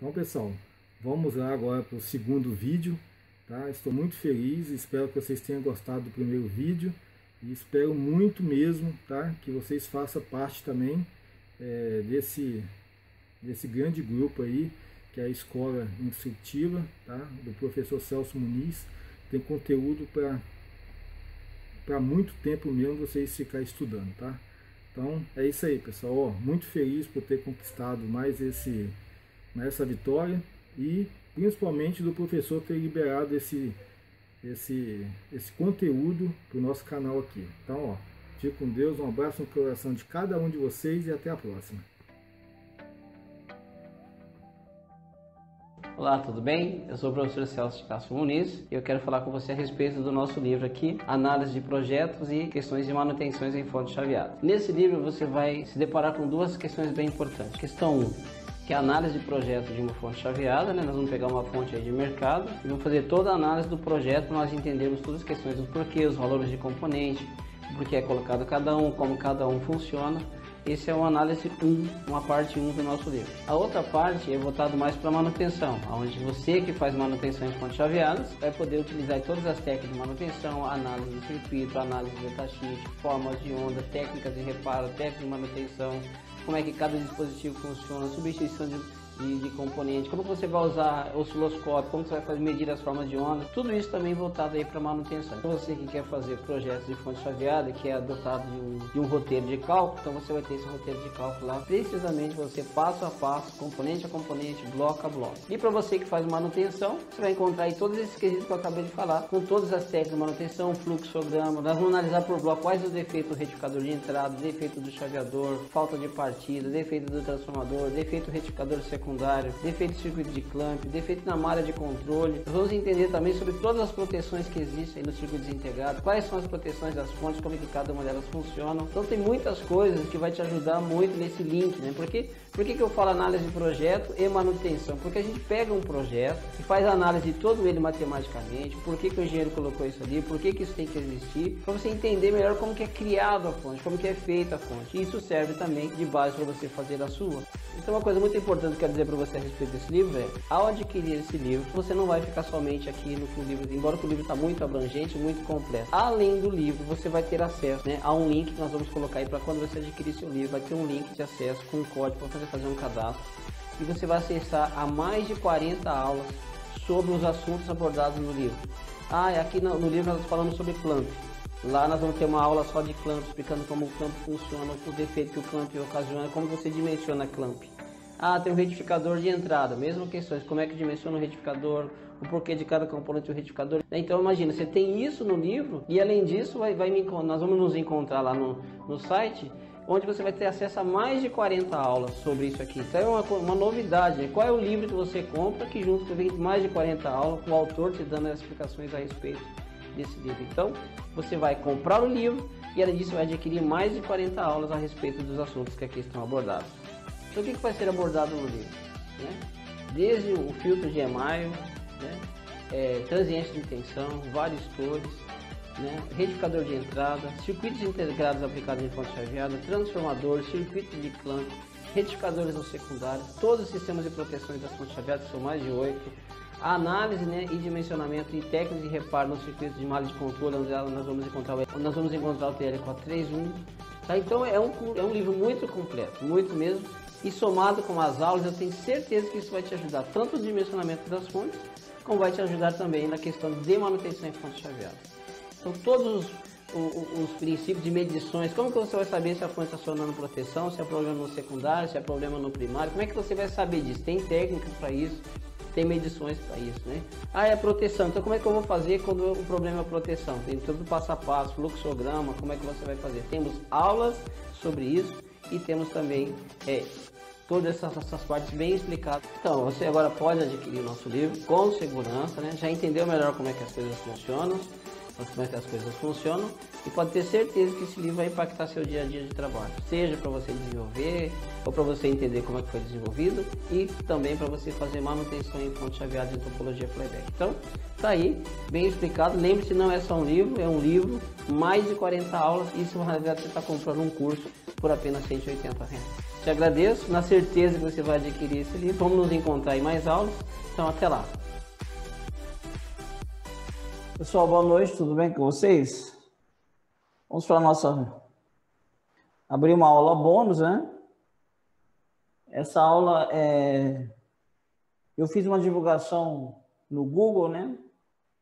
Então, pessoal, vamos lá agora para o segundo vídeo, tá? Estou muito feliz, espero que vocês tenham gostado do primeiro vídeo e espero muito mesmo, tá? Que vocês façam parte também desse grande grupo aí, que é a Escola Instrutiva, tá? Do professor Celso Muniz. Tem conteúdo para muito tempo mesmo vocês ficar estudando, tá? Então é isso aí, pessoal. Ó, muito feliz por ter conquistado mais essa vitória e principalmente do professor ter liberado esse conteúdo para o nosso canal aqui. Então, ó, fique com Deus, um abraço no coração de cada um de vocês e até a próxima. Olá, tudo bem? Eu sou o professor Celso Muniz e eu quero falar com você a respeito do nosso livro aqui, Análise de Projetos e Questões de Manutenções em Fontes Chaveadas. Nesse livro você vai se deparar com duas questões bem importantes. Questão 1, que é a análise de projeto de uma fonte chaveada, né? Nós vamos pegar uma fonte aí de mercado e vamos fazer toda a análise do projeto para nós entendermos todas as questões do porquê, os valores de componente, o porquê é colocado cada um, como cada um funciona. Esse é uma análise 1, uma parte 1 do nosso livro. A outra parte é voltada mais para manutenção, onde você que faz manutenção em fontes chaveadas vai poder utilizar todas as técnicas de manutenção, análise de circuito, análise de datasheet, formas de onda, técnicas de reparo, técnicas de manutenção, como é que cada dispositivo funciona, substituição de componente, como você vai usar osciloscópio, como você vai medir as formas de onda, tudo isso também voltado aí para manutenção. Então você que quer fazer projetos de fonte chaveada, que é adotado de um roteiro de cálculo, então você vai ter esse roteiro de cálculo lá, precisamente você passo a passo, componente a componente, bloco a bloco. E para você que faz manutenção, você vai encontrar aí todos esses quesitos que eu acabei de falar, com todas as técnicas de manutenção, fluxograma, nós vamos analisar por bloco quais os defeitos do retificador de entrada, defeito do chaveador, falta de partida, defeito do transformador, defeito do retificador secundário, defeito de circuito de clamp, defeito na malha de controle. Vamos entender também sobre todas as proteções que existem nos circuitos integrados, quais são as proteções das fontes, como é que cada uma delas funcionam. Então tem muitas coisas que vai te ajudar muito nesse link, né? Por que eu falo análise de projeto e manutenção? Porque a gente pega um projeto e faz a análise de todo ele matematicamente, por que o engenheiro colocou isso ali, por que isso tem que existir, para você entender melhor como que é criado a fonte, como que é feita a fonte. E isso serve também de base para você fazer a sua. Então uma coisa muito importante que eu quero dizer para você a respeito desse livro é, ao adquirir esse livro, você não vai ficar somente aqui no livro, embora o livro está muito abrangente, muito completo. Além do livro, você vai ter acesso, né, a um link que nós vamos colocar aí para quando você adquirir seu livro, vai ter um link de acesso com um código para você fazer um cadastro e você vai acessar a mais de 40 aulas sobre os assuntos abordados no livro. Aqui no livro nós falamos sobre clamp. Lá nós vamos ter uma aula só de clamp, explicando como o clamp funciona, o defeito que o clamp ocasiona, como você dimensiona clamp. Tem um retificador de entrada, mesmas questões, como é que dimensiona o retificador, o porquê de cada componente do retificador. Então imagina, você tem isso no livro e além disso nós vamos nos encontrar lá no site, onde você vai ter acesso a mais de 40 aulas sobre isso aqui. Então é uma novidade, né? Qual é o livro que você compra que junto vem mais de 40 aulas, com o autor te dando as explicações a respeito desse livro. Então você vai comprar o livro e além disso vai adquirir mais de 40 aulas a respeito dos assuntos que aqui estão abordados. Então o que vai ser abordado no livro? Né? Desde o filtro de email, né? Transiente de tensão, varistores, né? Retificador de entrada, circuitos integrados aplicados em fonte chaveada, transformador, circuito de clamp, retificadores no secundário, todos os sistemas de proteção das fontes chaveadas, são mais de 8, a análise, né, e dimensionamento e técnicas de reparo nos circuitos de malha de controle, onde nós vamos encontrar o TL431. Tá? Então é um livro muito completo, muito mesmo, e somado com as aulas eu tenho certeza que isso vai te ajudar tanto no dimensionamento das fontes, como vai te ajudar também na questão de manutenção em fontes chaveadas. Então todos os princípios de medições, como que você vai saber se a fonte está acionando proteção, se é problema no secundário, se é problema no primário, como é que você vai saber disso? Tem técnicas para isso, tem medições para isso, né? É proteção, então como é que eu vou fazer quando o problema é proteção? Tem todo o passo a passo, fluxograma, como é que você vai fazer? Temos aulas sobre isso e temos também todas essas partes bem explicadas. Então, você agora pode adquirir o nosso livro com segurança, né? Já entendeu melhor como é que as coisas funcionam, e pode ter certeza que esse livro vai impactar seu dia a dia de trabalho, seja para você desenvolver ou para você entender como é que foi desenvolvido e também para você fazer manutenção em fontes chaveadas de topologia playback. Então, tá aí, bem explicado. Lembre-se, não é só um livro, é um livro, mais de 40 aulas, e isso na verdade você está comprando um curso por apenas R$ 180. Te agradeço, na certeza que você vai adquirir esse livro. Vamos nos encontrar em mais aulas. Então, até lá. Pessoal, boa noite, tudo bem com vocês? Vamos para a nossa... Abrir uma aula bônus, né? Essa aula eu fiz uma divulgação no Google, né?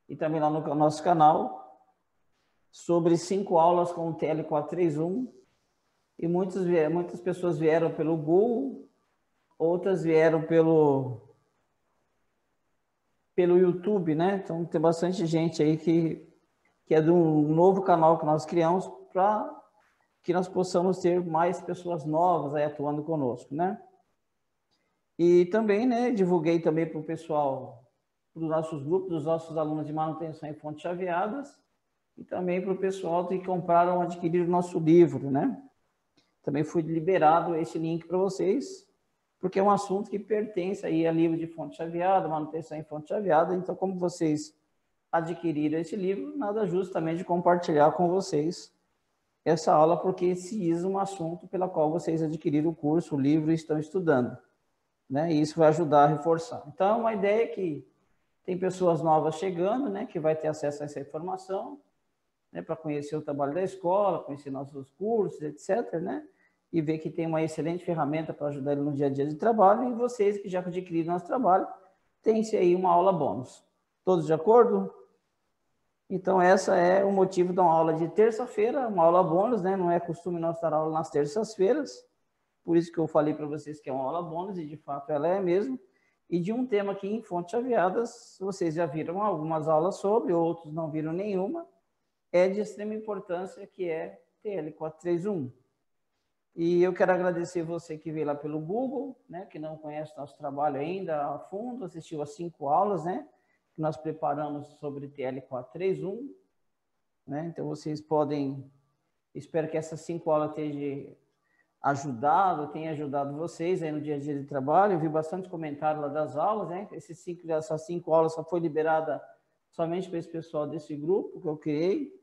E também lá no nosso canal, sobre 5 aulas com o TL431. E muitas pessoas vieram pelo Google, outras vieram pelo YouTube, né? Então tem bastante gente aí que é de um novo canal que nós criamos para que nós possamos ter mais pessoas novas aí atuando conosco, né? E também, né, divulguei também para o pessoal, para os nossos grupos, dos nossos alunos de manutenção em fontes chaveadas, e também para o pessoal que compraram, adquiriram o nosso livro, né? Também foi liberado esse link para vocês, porque é um assunto que pertence aí a livro de fonte chaveada, manutenção em fonte chaveada. Então, como vocês adquiriram esse livro, nada justo também de compartilhar com vocês essa aula, porque esse é um assunto pela qual vocês adquiriram o curso, o livro e estão estudando, né? E isso vai ajudar a reforçar. Então, a ideia é que tem pessoas novas chegando, né, que vai ter acesso a essa informação, né, para conhecer o trabalho da escola, conhecer nossos cursos, etc., né? E ver que tem uma excelente ferramenta para ajudar ele no dia a dia de trabalho, e vocês que já adquiriram nosso trabalho, tem-se aí uma aula bônus. Todos de acordo? Então, essa é o motivo de uma aula de terça-feira, uma aula bônus, né? Não é costume nós dar aula nas terças-feiras, por isso que eu falei para vocês que é uma aula bônus, e de fato ela é mesmo. E de um tema aqui em fontes chaveadas, vocês já viram algumas aulas sobre, outros não viram nenhuma, é de extrema importância, que é TL431. E eu quero agradecer você que veio lá pelo Google, né, que não conhece nosso trabalho ainda a fundo, assistiu às 5 aulas, né, que nós preparamos sobre TL431, né? Então vocês podem, espero que essas 5 aulas tenham ajudado vocês aí no dia a dia de trabalho. Eu vi bastante comentário lá das aulas, né? Essas 5 aulas só foi liberada somente para esse pessoal desse grupo que eu criei,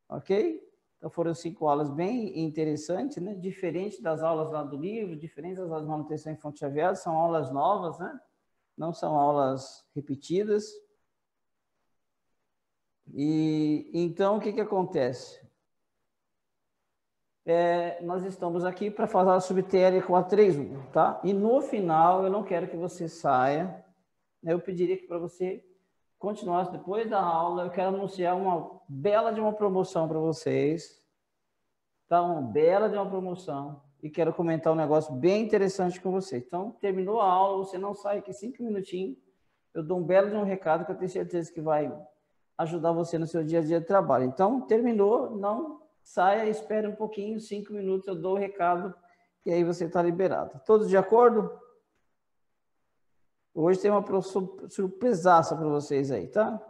ok? Então foram 5 aulas bem interessantes, né? Diferente das aulas lá do livro, diferente das aulas de manutenção em fontes chaveadas, são aulas novas, né? Não são aulas repetidas. E então o que acontece? Nós estamos aqui para falar sobre TL431, tá? E no final eu não quero que você saia, né? Eu pediria que para você continuasse depois da aula. Eu quero anunciar uma bela de uma promoção para vocês, tá? Uma bela de uma promoção, e quero comentar um negócio bem interessante com vocês. Então, terminou a aula, você não sai aqui 5 minutinhos, eu dou um belo de um recado que eu tenho certeza que vai ajudar você no seu dia a dia de trabalho. Então, terminou, não saia, espere um pouquinho, 5 minutos, eu dou o recado, e aí você está liberado. Todos de acordo? Hoje tem uma surpresaça para vocês aí, tá?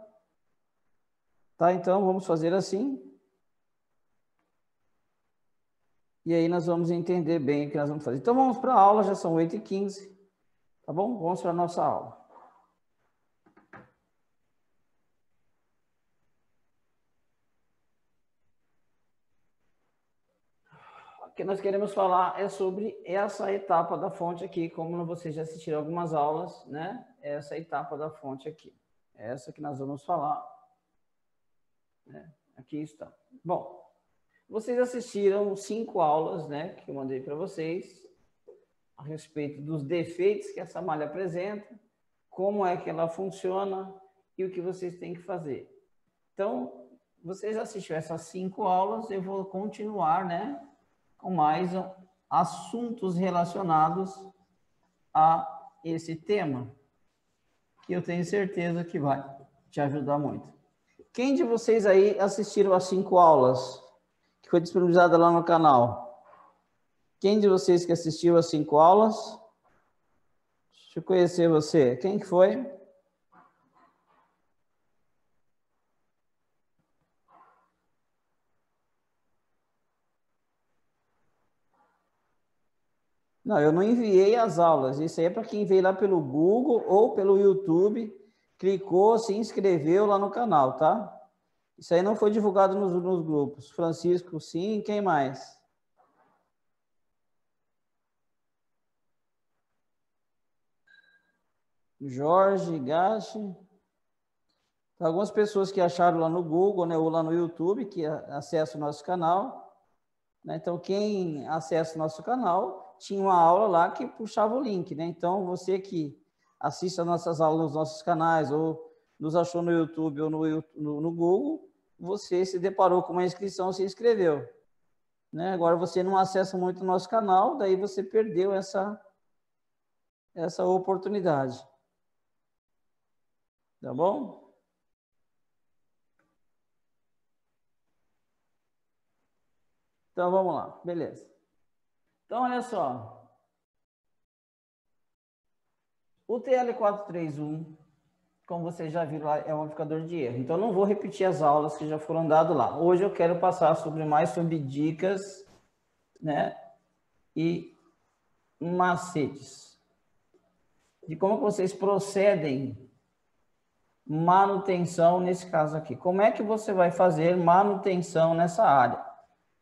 Tá, então vamos fazer assim. E aí nós vamos entender bem o que nós vamos fazer. Então vamos para a aula, já são 8h15, tá bom? Vamos para a nossa aula. O que nós queremos falar é sobre essa etapa da fonte aqui, como vocês já assistiram algumas aulas, né? Essa etapa da fonte aqui. Essa que nós vamos falar, né? Aqui está. Bom, vocês assistiram 5 aulas, né, que eu mandei para vocês, a respeito dos defeitos que essa malha apresenta, como é que ela funciona e o que vocês têm que fazer. Então, vocês assistiram essas 5 aulas, eu vou continuar, né, com mais assuntos relacionados a esse tema, que eu tenho certeza que vai te ajudar muito. Quem de vocês aí assistiram as 5 aulas que foi disponibilizada lá no canal? Quem de vocês que assistiu as 5 aulas? Deixa eu conhecer você. Quem que foi? Não, eu não enviei as aulas. Isso aí é para quem veio lá pelo Google ou pelo YouTube, clicou, se inscreveu lá no canal, tá? Isso aí não foi divulgado nos grupos. Francisco, sim. Quem mais? Jorge Gache. Algumas pessoas que acharam lá no Google, né, ou lá no YouTube, que acessam o nosso canal, né? Então, quem acessa o nosso canal, tinha uma aula lá que puxava o link, né? Então, você que assiste as nossas aulas nos nossos canais, ou nos achou no YouTube ou no Google, você se deparou com uma inscrição, se inscreveu, né? Agora, você não acessa muito o nosso canal, daí você perdeu essa oportunidade. Tá bom? Então, vamos lá. Beleza. Então, olha só. O TL431, como vocês já viram lá, é um amplificador de erro. Então, não vou repetir as aulas que já foram dadas lá. Hoje eu quero passar mais sobre dicas, né, e macetes de como vocês procedem manutenção nesse caso aqui. Como é que você vai fazer manutenção nessa área,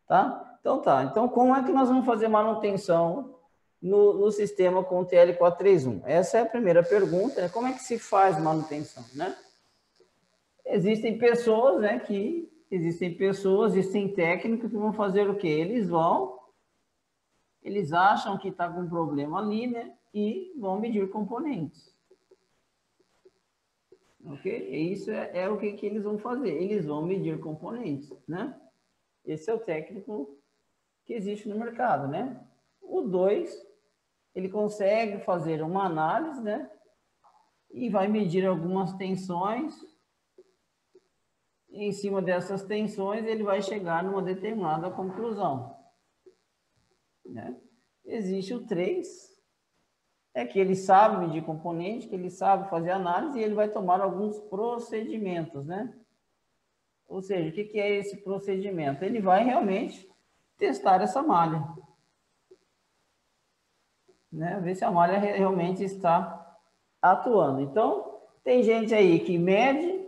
tá? Então tá. Então, como é que nós vamos fazer manutenção no sistema com o TL431? Essa é a primeira pergunta, né? Como é que se faz manutenção, né? Existem pessoas, né, existem técnicos que vão fazer o quê? Eles acham que está com um problema ali, né, e vão medir componentes. Ok? E isso é o que eles vão fazer. Eles vão medir componentes, né? Esse é o técnico que existe no mercado, né? O 2, ele consegue fazer uma análise, né? E vai medir algumas tensões. E em cima dessas tensões, ele vai chegar numa determinada conclusão, né? Existe o 3, é que ele sabe medir componente, que ele sabe fazer análise e ele vai tomar alguns procedimentos, né? Ou seja, o que é esse procedimento? Ele vai realmente testar essa malha, né? Ver se a malha realmente está atuando. Então, tem gente aí que mede,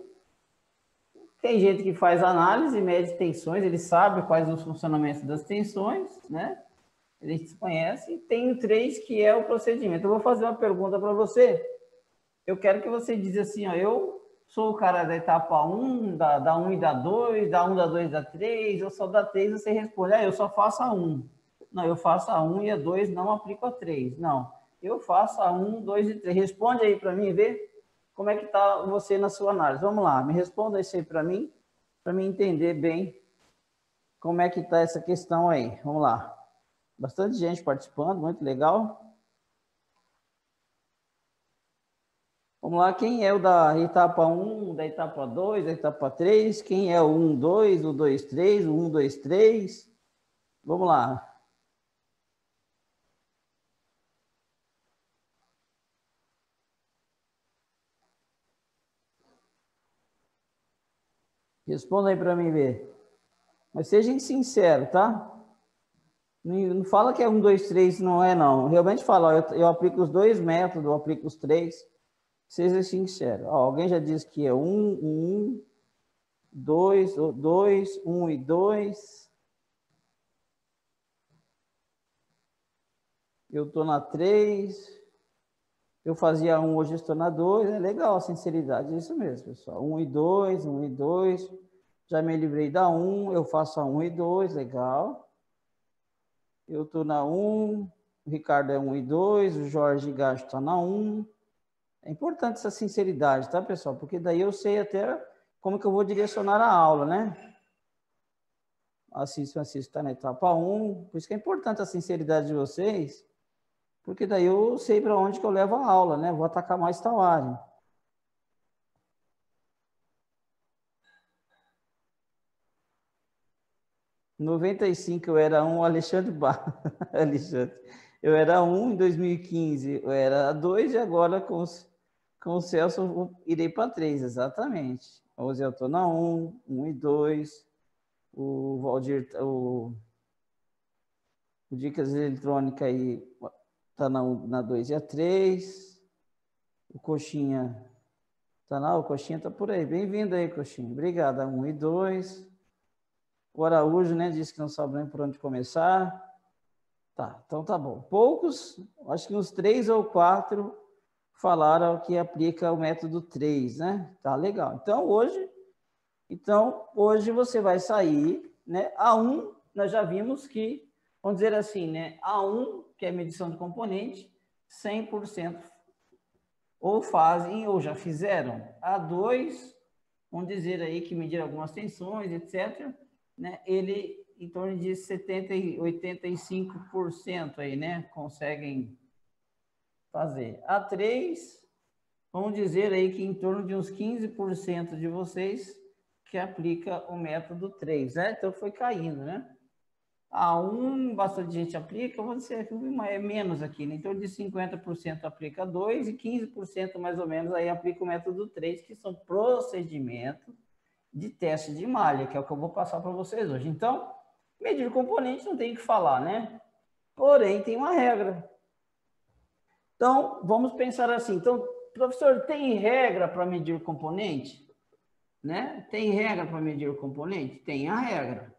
tem gente que faz análise, mede tensões, ele sabe quais os funcionamentos das tensões, né? Ele desconhece. E tem o 3, que é o procedimento. Eu vou fazer uma pergunta para você. Eu quero que você diga assim, ó, eu sou o cara da etapa 1, da 1 e da 2, da 1, da 2 e da 3, eu só da 3, você responde, eu só faço a 1. Não, eu faço a 1 e a 2, não aplico a 3. Não, eu faço a 1, 2 e 3. Responde aí para mim, vê como é que está você na sua análise. Vamos lá, me responda isso aí para mim entender bem como é que está essa questão aí. Vamos lá. Bastante gente participando, muito legal. Vamos lá, quem é o da etapa 1, da etapa 2, da etapa 3? Quem é o 1, 2, o 2, 3, o 1, 2, 3? Vamos lá. Responda aí para mim ver. Mas sejam sinceros, tá? Não fala que é 1, 2, 3, não é não. Realmente fala, ó, eu aplico os 2 métodos, eu aplico os 3. Seja sincero. Ó, alguém já disse que é 1, 2, 2, 1 e 2. Eu estou na 3. Eu fazia 1, hoje estou na 2. É legal a sinceridade, é isso mesmo, pessoal. 1 e 2, 1 e 2. Já me livrei da 1, eu faço a 1 e 2, legal. Eu estou na 1, o Ricardo é 1 e 2, o Jorge Gasto está na 1. É importante essa sinceridade, tá, pessoal? Porque daí eu sei até como que eu vou direcionar a aula, né? Assis Francisco está na etapa 1, por isso que é importante a sinceridade de vocês, porque daí eu sei para onde que eu levo a aula, né? Vou atacar mais tal área. Em 95 eu era 1, Alexandre Barra. Alexandre. Eu era 1 em 2015, eu era 2 e agora com o Celso eu irei para 3, exatamente. Hoje eu estou na 1, 1 e 2. O Valdir, o Dicas Eletrônica aí está na 2 e a 3. O Coxinha está o Coxinha está por aí. Bem-vindo aí, Coxinha. Obrigado. 1 e 2. O Araújo, né, disse que não sabe nem por onde começar. Tá, então tá bom. Poucos, acho que uns 3 ou 4 falaram que aplica o método 3, né? Tá legal. Então, hoje você vai sair, né? A1, nós já vimos que, vamos dizer assim, né? A1, que é medição de componente, 100% ou fazem ou já fizeram. A2, vamos dizer aí que medir algumas tensões, etc., né? Ele, em torno de 70% e 85% aí, né? Conseguem fazer. A3, vamos dizer aí que em torno de uns 15% de vocês que aplica o método 3, né? Então foi caindo, né? A1, bastante gente aplica, vamos dizer, é menos aqui, né? Em torno de 50% aplica 2 e 15% mais ou menos aí aplica o método 3, que são procedimentos de teste de malha, que é o que eu vou passar para vocês hoje. Então, medir componente não tem o que falar, né? Porém, tem uma regra. Então, vamos pensar assim. Então, professor, tem regra para medir componente? Né? Tem regra para medir o componente? Tem a regra.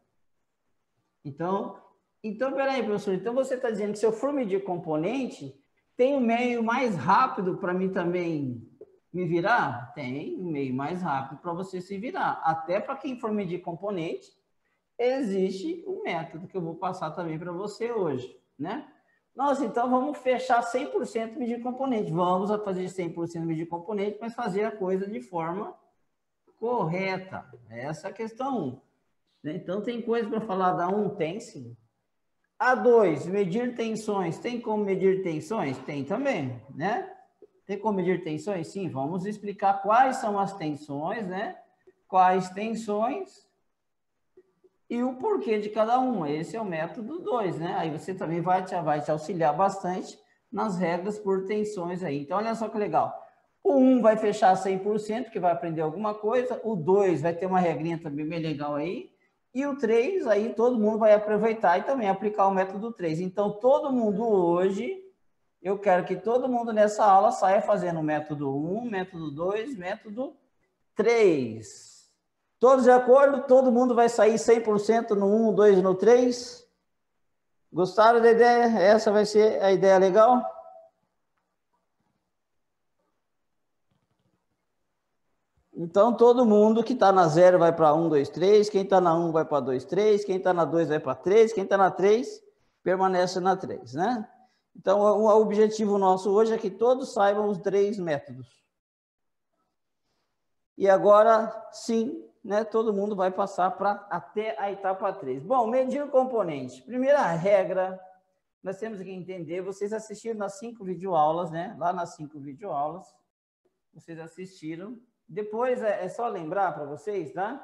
Então peraí, professor. Então, você está dizendo que se eu for medir componente, tem um meio mais rápido para mim também me virar? Tem um meio mais rápido para você se virar. Até para quem for medir componente, existe um método que eu vou passar também para você hoje, né? Nossa, então vamos fechar 100% medir componente. Vamos fazer 100% medir componente, mas fazer a coisa de forma correta. Essa é a questão 1. Então, tem coisa para falar da 1? Tem sim. A2, medir tensões. Tem como medir tensões? Tem também, né? Tem como medir tensões? Sim, vamos explicar quais são as tensões, né? Quais tensões e o porquê de cada uma. Esse é o método 2, né? Aí você também vai te auxiliar bastante nas regras por tensões aí. Então, olha só que legal. O 1 vai fechar 100%, que vai aprender alguma coisa. O 2 vai ter uma regrinha também bem legal aí. E o 3, aí todo mundo vai aproveitar e também aplicar o método 3. Então, todo mundo hoje, eu quero que todo mundo nessa aula saia fazendo o método 1, método 2, método 3. Todos de acordo? Todo mundo vai sair 100% no 1, 2 e no 3? Gostaram da ideia? Essa vai ser a ideia legal? Então, todo mundo que está na 0 vai para 1, 2, 3. Quem está na 1 vai para 2, 3. Quem está na 2 vai para 3. Quem está na 3 permanece na 3, né? Então, o objetivo nosso hoje é que todos saibam os 3 métodos. E agora, sim, né, todo mundo vai passar até a etapa 3. Bom, medir o componente. Primeira regra, nós temos que entender, vocês assistiram nas 5 videoaulas, né? Lá nas 5 videoaulas, vocês assistiram. Depois, é só lembrar para vocês, tá?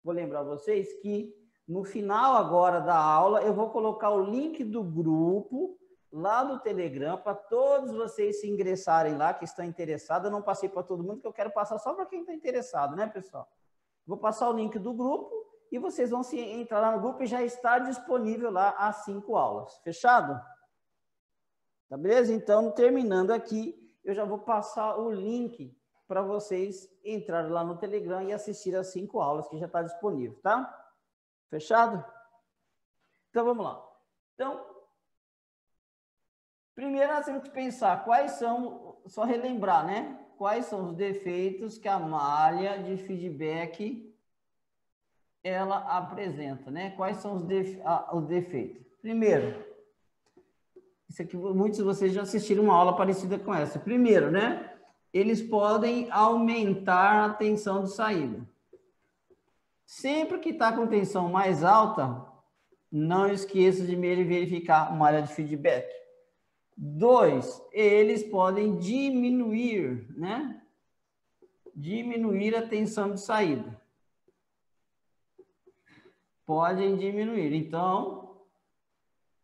Vou lembrar vocês que no final agora da aula, eu vou colocar o link do grupo lá no Telegram para todos vocês se ingressarem lá, que estão interessados. Eu não passei para todo mundo, que eu quero passar só para quem está interessado, né, pessoal? Vou passar o link do grupo e vocês vão entrar lá no grupo e já está disponível lá as 5 aulas. Fechado? Tá beleza? Então, terminando aqui, eu já vou passar o link para vocês entrarem lá no Telegram e assistir as 5 aulas que já está disponível, tá? Fechado? Então, vamos lá. Então, primeiro nós temos que pensar quais são, só relembrar, né? Quais são os defeitos que a malha de feedback ela apresenta, né? Quais são os defeitos? Primeiro, isso aqui muitos de vocês já assistiram uma aula parecida com essa. Primeiro, né? Eles podem aumentar a tensão de saída. Sempre que está com tensão mais alta, não esqueça de verificar a malha de feedback. 2, eles podem diminuir, né? Diminuir a tensão de saída. Podem diminuir. Então,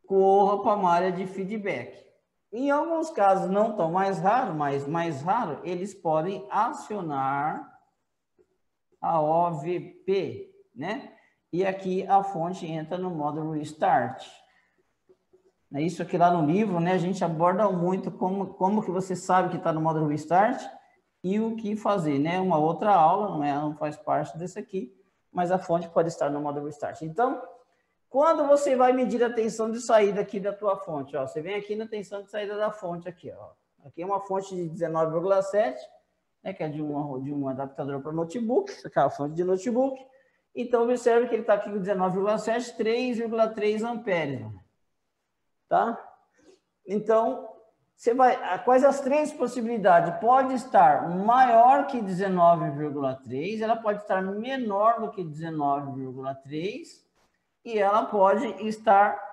corra para a malha de feedback. Em alguns casos, não tão mais raro, mas mais raro, eles podem acionar a OVP, né? E aqui a fonte entra no modo Restart. É isso aqui lá no livro, né? A gente aborda muito como que você sabe que está no modo Restart e o que fazer, né? Uma outra aula, não faz parte desse aqui, mas a fonte pode estar no modo Restart. Então, quando você vai medir a tensão de saída aqui da tua fonte, ó, você vem aqui na tensão de saída da fonte aqui, ó. Aqui é uma fonte de 19,7, né, que é de um adaptador para notebook, aqui é a fonte de notebook. Então, observe que ele está aqui com 19,7, 3,3 amperes. Tá? Então, você vai... Quais as três possibilidades? Pode estar maior que 19,3, ela pode estar menor do que 19,3 e ela pode estar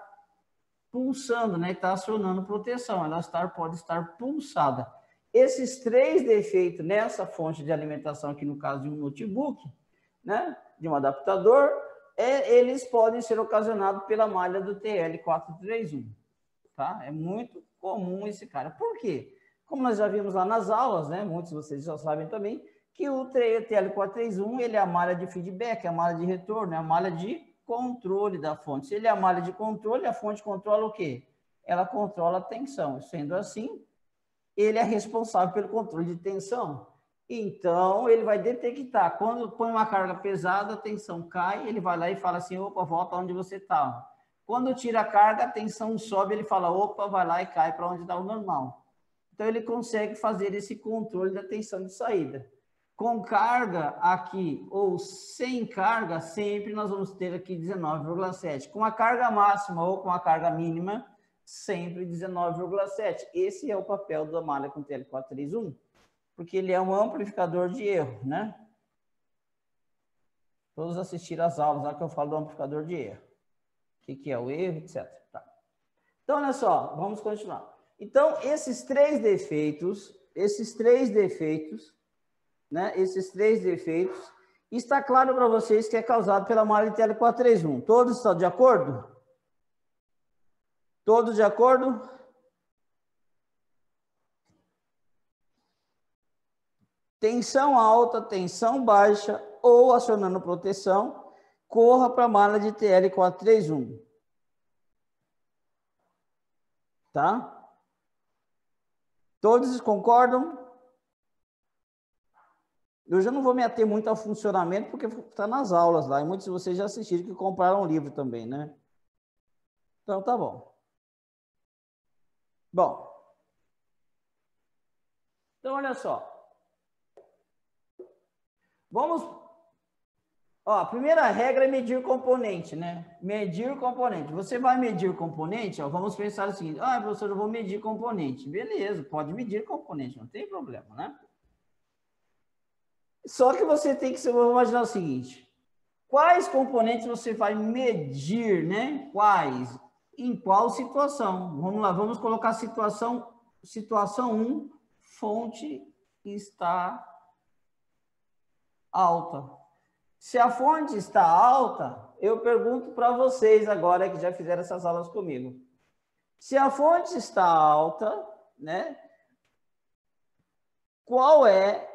pulsando, né? Está acionando proteção. Ela pode estar pulsada. Esses três defeitos nessa fonte de alimentação, aqui no caso de um notebook, né? De um adaptador, eles podem ser ocasionados pela malha do TL431. Tá? É muito comum esse cara. Por quê? Como nós já vimos lá nas aulas, né? Muitos de vocês já sabem também, que o TL431 ele é a malha de feedback, é a malha de retorno, é a malha de controle da fonte. Se ele é a malha de controle, a fonte controla o quê? Ela controla a tensão. Sendo assim, ele é responsável pelo controle de tensão. Então, ele vai detectar. Quando põe uma carga pesada, a tensão cai, ele vai lá e fala assim, opa, volta onde você estava. Quando tira a carga, a tensão sobe, ele fala, opa, vai lá e cai para onde está o normal. Então, ele consegue fazer esse controle da tensão de saída. Com carga aqui ou sem carga, sempre nós vamos ter aqui 19,7. Com a carga máxima ou com a carga mínima, sempre 19,7. Esse é o papel da malha com TL431, porque ele é um amplificador de erro, né? Todos assistiram às aulas lá que eu falo do amplificador de erro. O que é o erro, etc. Tá. Então, olha só, vamos continuar. Então, esses três defeitos, né? Esses três defeitos, está claro para vocês que é causado pela malha de TL431. Todos estão de acordo? Todos de acordo? Tensão alta, tensão baixa ou acionando proteção, corra para a malha de TL431. Tá? Todos concordam? Eu já não vou me ater muito ao funcionamento, porque está nas aulas lá, e muitos de vocês já assistiram que compraram o livro também, né? Então, tá bom. Bom. Então, olha só. Vamos... Ó, a primeira regra é medir componente, né? Medir componente. Você vai medir componente, ó, vamos pensar o seguinte, professor, eu vou medir componente. Beleza, pode medir componente, não tem problema, né? Só que você tem que imaginar o seguinte, quais componentes você vai medir, né? Quais? Em qual situação? Vamos lá, vamos colocar situação 1, fonte está alta. Se a fonte está alta, eu pergunto para vocês agora que já fizeram essas aulas comigo. Se a fonte está alta, né? Qual é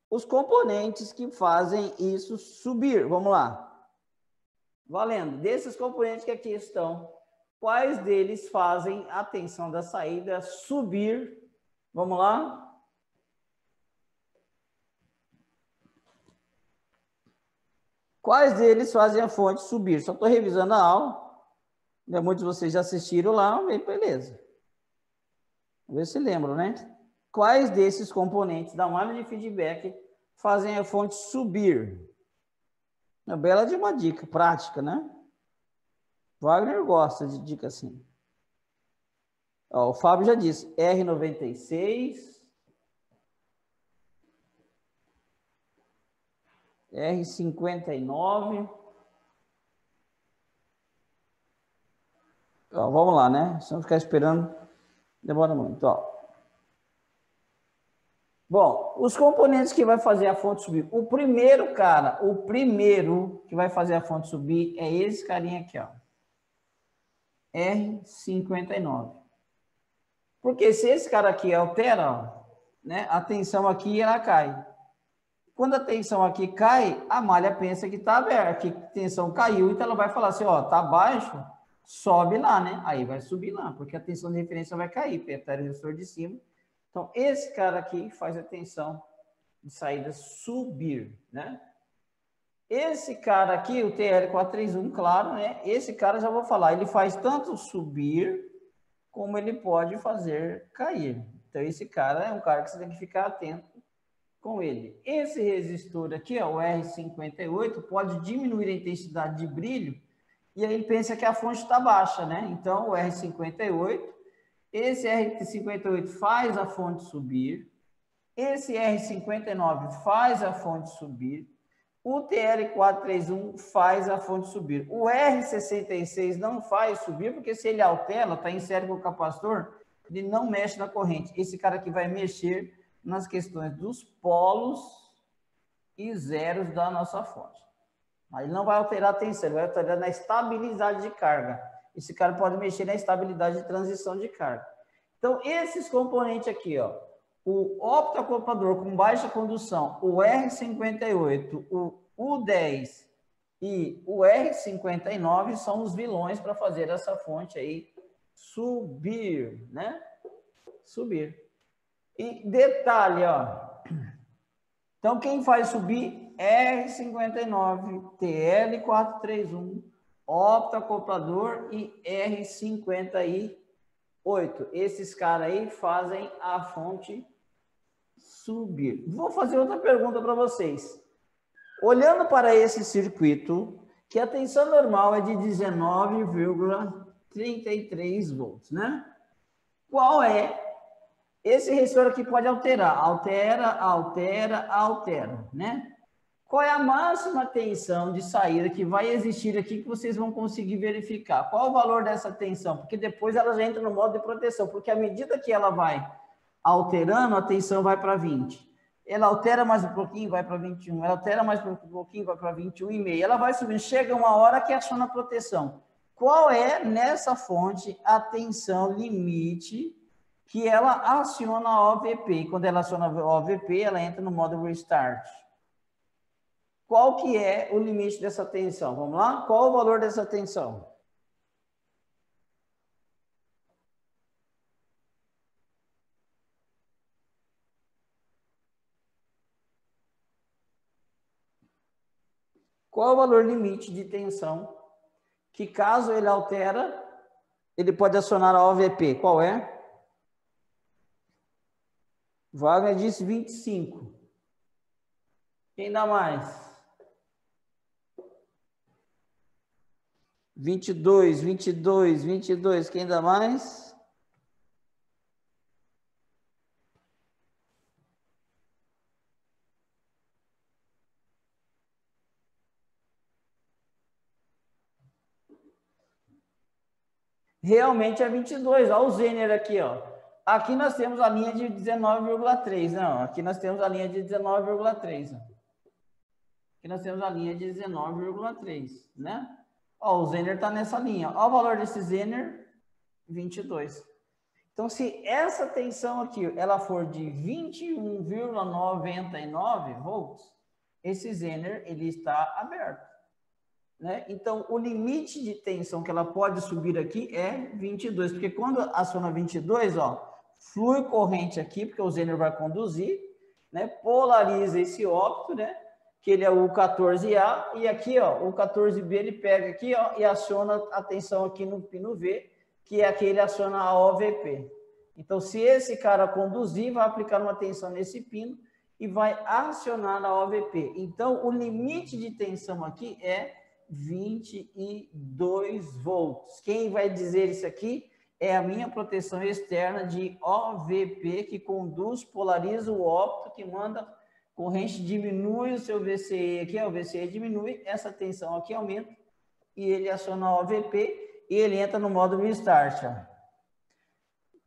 os componentes que fazem isso subir? Vamos lá. Valendo. Desses componentes que aqui estão, quais deles fazem a tensão da saída subir? Vamos lá. Quais deles fazem a fonte subir? Só estou revisando a aula. Muitos de vocês já assistiram lá, beleza. Vamos ver se lembram, né? Quais desses componentes da malha de feedback fazem a fonte subir? Uma bela de uma dica prática, né? Wagner gosta de dica assim. Ó, o Fábio já disse, R96... R59. Ó, vamos lá, né? Se não ficar esperando, demora muito. Ó. Bom, os componentes que vai fazer a fonte subir. O primeiro que vai fazer a fonte subir é esse carinha aqui, ó. R59. Porque se esse cara aqui altera, ó, né, a tensão aqui ela cai. Quando a tensão aqui cai, a malha pensa que está aberta, que a tensão caiu, então ela vai falar assim, ó, tá baixo, sobe lá, né? Aí vai subir lá, porque a tensão de referência vai cair, apertar o resistor de cima. Então, esse cara aqui faz a tensão de saída subir, né? Esse cara aqui, o TL431, claro, né? Esse cara, já vou falar, ele faz tanto subir, como ele pode fazer cair. Então, esse cara é um cara que você tem que ficar atento com ele. Esse resistor aqui, ó, o R58, pode diminuir a intensidade de brilho, e aí ele pensa que a fonte está baixa, né? Então, o R58, esse R58 faz a fonte subir, esse R59 faz a fonte subir, o TL431 faz a fonte subir. O R66 não faz subir, porque se ele altera, está em série com o capacitor, ele não mexe na corrente. Esse cara aqui vai mexer nas questões dos polos e zeros da nossa fonte. Mas ele não vai alterar a tensão, ele vai alterar na estabilidade de carga. Esse cara pode mexer na estabilidade de transição de carga. Então, esses componentes aqui, ó, o optoacoplador com baixa condução, o R58, o U10 e o R59 são os vilões para fazer essa fonte aí subir, né? Subir. E detalhe, ó. Então, quem faz subir? R59, TL431, optoacoplador e R58. Esses caras aí fazem a fonte subir. Vou fazer outra pergunta para vocês. Olhando para esse circuito, que a tensão normal é de 19,33 volts, né? Qual é? Esse resistor aqui pode alterar. Altera, né? Qual é a máxima tensão de saída que vai existir aqui que vocês vão conseguir verificar? Qual o valor dessa tensão? Porque depois ela já entra no modo de proteção, porque à medida que ela vai alterando, a tensão vai para 20. Ela altera mais um pouquinho, vai para 21. Ela altera mais um pouquinho, vai para 21,5. Ela vai subindo. Chega uma hora que aciona a proteção. Qual é, nessa fonte, a tensão limite que ela aciona a OVP? E quando ela aciona a OVP, ela entra no modo Restart. Qual que é o limite dessa tensão? Vamos lá? Qual o valor dessa tensão? Qual o valor limite de tensão que, caso ele altera, ele pode acionar a OVP? Qual é? Wagner disse 25. Quem dá mais? 22. Quem dá mais? Realmente é 22. Olha o Zener aqui, ó. Aqui nós temos a linha de 19,3. Não, aqui nós temos a linha de 19,3. Aqui nós temos a linha de 19,3, né? Ó, o Zener está nessa linha. Olha o valor desse Zener, 22. Então, se essa tensão aqui ela for de 21,99 volts, esse Zener ele está aberto. Né? Então, o limite de tensão que ela pode subir aqui é 22, porque quando aciona 22, ó, flui corrente aqui, porque o Zener vai conduzir, né? Polariza esse ópto, né? Que ele é o 14A, e aqui, ó, o 14B ele pega aqui, ó, e aciona a tensão aqui no pino V, que é aquele aciona a OVP. Então, se esse cara conduzir, vai aplicar uma tensão nesse pino e vai acionar a OVP. Então, o limite de tensão aqui é 22 volts. Quem vai dizer isso aqui é a minha proteção externa de OVP, que conduz, polariza o ópto, que manda corrente, diminui o seu VCE aqui, o VCE diminui, essa tensão aqui aumenta, e ele aciona a OVP, e ele entra no modo Restart.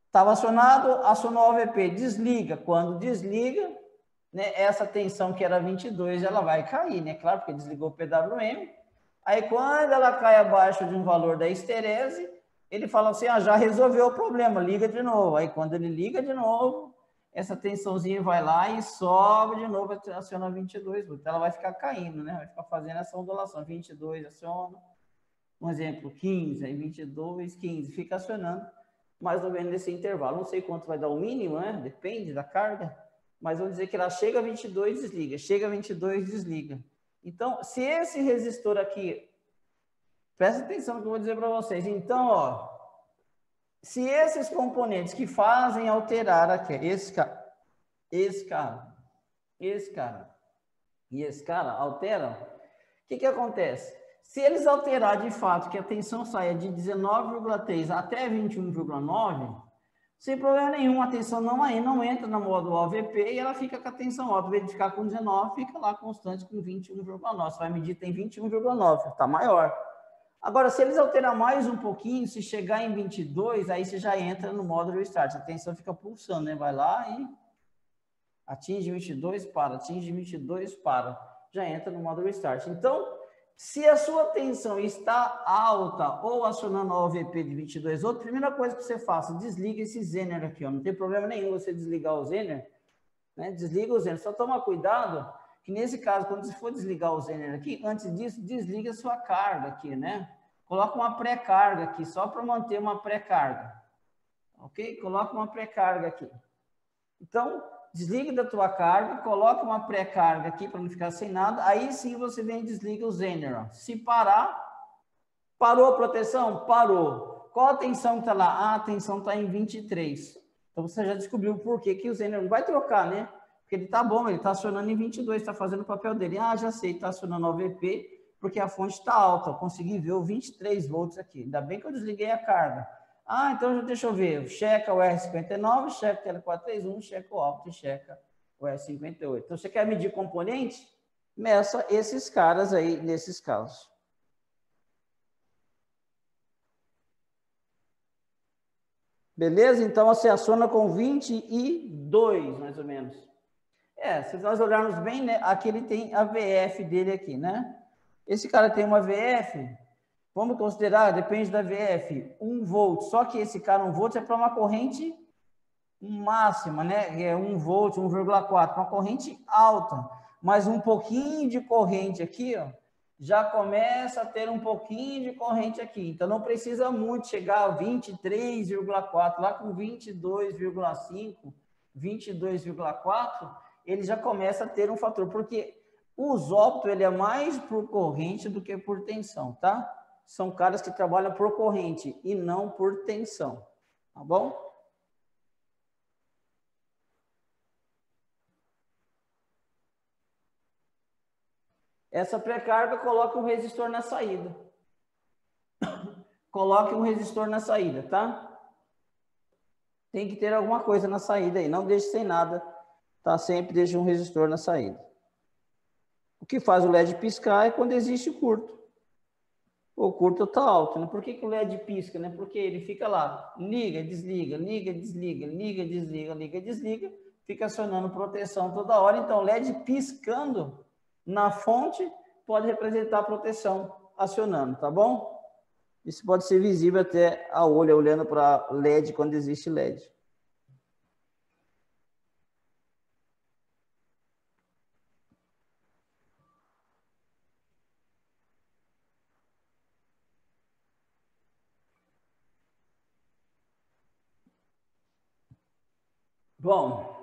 Estava acionado, acionou a OVP, desliga. Quando desliga, né, essa tensão que era 22, ela vai cair, né? Claro, porque desligou o PWM. Aí, quando ela cai abaixo de um valor da esterese, ele fala assim, já resolveu o problema, liga de novo. Aí, quando ele liga de novo, essa tensãozinha vai lá e sobe de novo, aciona 22. Então, ela vai ficar caindo, né? Vai ficar fazendo essa ondulação. 22 aciona, um exemplo, 15, aí 22, 15. Fica acionando mais ou menos nesse intervalo. Não sei quanto vai dar o mínimo, né? Depende da carga. Mas vamos dizer que ela chega a 22, desliga. Chega a 22, desliga. Então, se esse resistor aqui, presta atenção no que eu vou dizer para vocês. Então, ó, Se esses componentes que fazem alterar aqui, esse cara e esse cara alteram, o que acontece? Se eles alterar de fato que a tensão saia de 19,3 até 21,9, sem problema nenhum, a tensão não entra no módulo OVP e ela fica com a tensão alta. Em vez de ficar com 19, fica lá constante com 21,9. Você vai medir, tem 21,9, está maior. Agora, se eles alterar mais um pouquinho, se chegar em 22, aí você já entra no módulo Restart. A tensão fica pulsando, né? Vai lá e atinge 22, para. Atinge 22, para. Já entra no módulo Restart. Então, se a sua tensão está alta ou acionando a OVP de 22, a primeira coisa que você faça, desliga esse Zener aqui, ó. Não tem problema nenhum você desligar o Zener, né? Desliga o Zener. Só toma cuidado que nesse caso, quando você for desligar o Zener aqui, antes disso, desliga a sua carga aqui, né? Coloca uma pré-carga aqui, só para manter uma pré-carga. Ok? Coloca uma pré-carga aqui. Então, desliga da tua carga, coloca uma pré-carga aqui para não ficar sem nada, aí sim você vem e desliga o Zener. Ó. Se parar, parou a proteção? Parou. Qual a tensão que está lá? Ah, a tensão está em 23. Então você já descobriu por que o Zener não vai trocar, né? Porque ele está bom, ele está acionando em 22, está fazendo o papel dele. Ah, já sei, está acionando o OVP, porque a fonte está alta. Eu consegui ver o 23 volts aqui. Ainda bem que eu desliguei a carga. Ah, então deixa eu ver. Checa o R59, checa o L431, checa o Opto e checa o R58. Então, você quer medir componente? Meça esses caras aí, nesses casos. Beleza? Então, você aciona com 22, mais ou menos. Se nós olharmos bem, né? Aqui ele tem a VF dele aqui, né? Esse cara tem uma VF... Vamos considerar, depende da VF, 1 volt. Só que esse cara, 1 volt, é para uma corrente máxima, né? É 1 volt, 1,4, uma corrente alta. Mas um pouquinho de corrente aqui, ó, já começa a ter um pouquinho de corrente aqui. Então, não precisa muito chegar a 23,4, lá com 22,5, 22,4, ele já começa a ter um fator. Porque o Opto, ele é mais por corrente do que por tensão, tá? São caras que trabalham por corrente e não por tensão, tá bom? Essa pré-carga, coloque um resistor na saída. Coloque um resistor na saída, tá? Tem que ter alguma coisa na saída aí, não deixe sem nada, tá? Sempre deixe um resistor na saída. O que faz o LED piscar é quando existe curto. O curto está alto, né? Por que o LED pisca, né? Porque ele fica lá, liga, desliga, liga, desliga, liga, desliga, liga, desliga, fica acionando proteção toda hora. Então, o LED piscando na fonte pode representar a proteção acionando, tá bom? Isso pode ser visível até a olho, olhando para LED quando existe LED. Bom,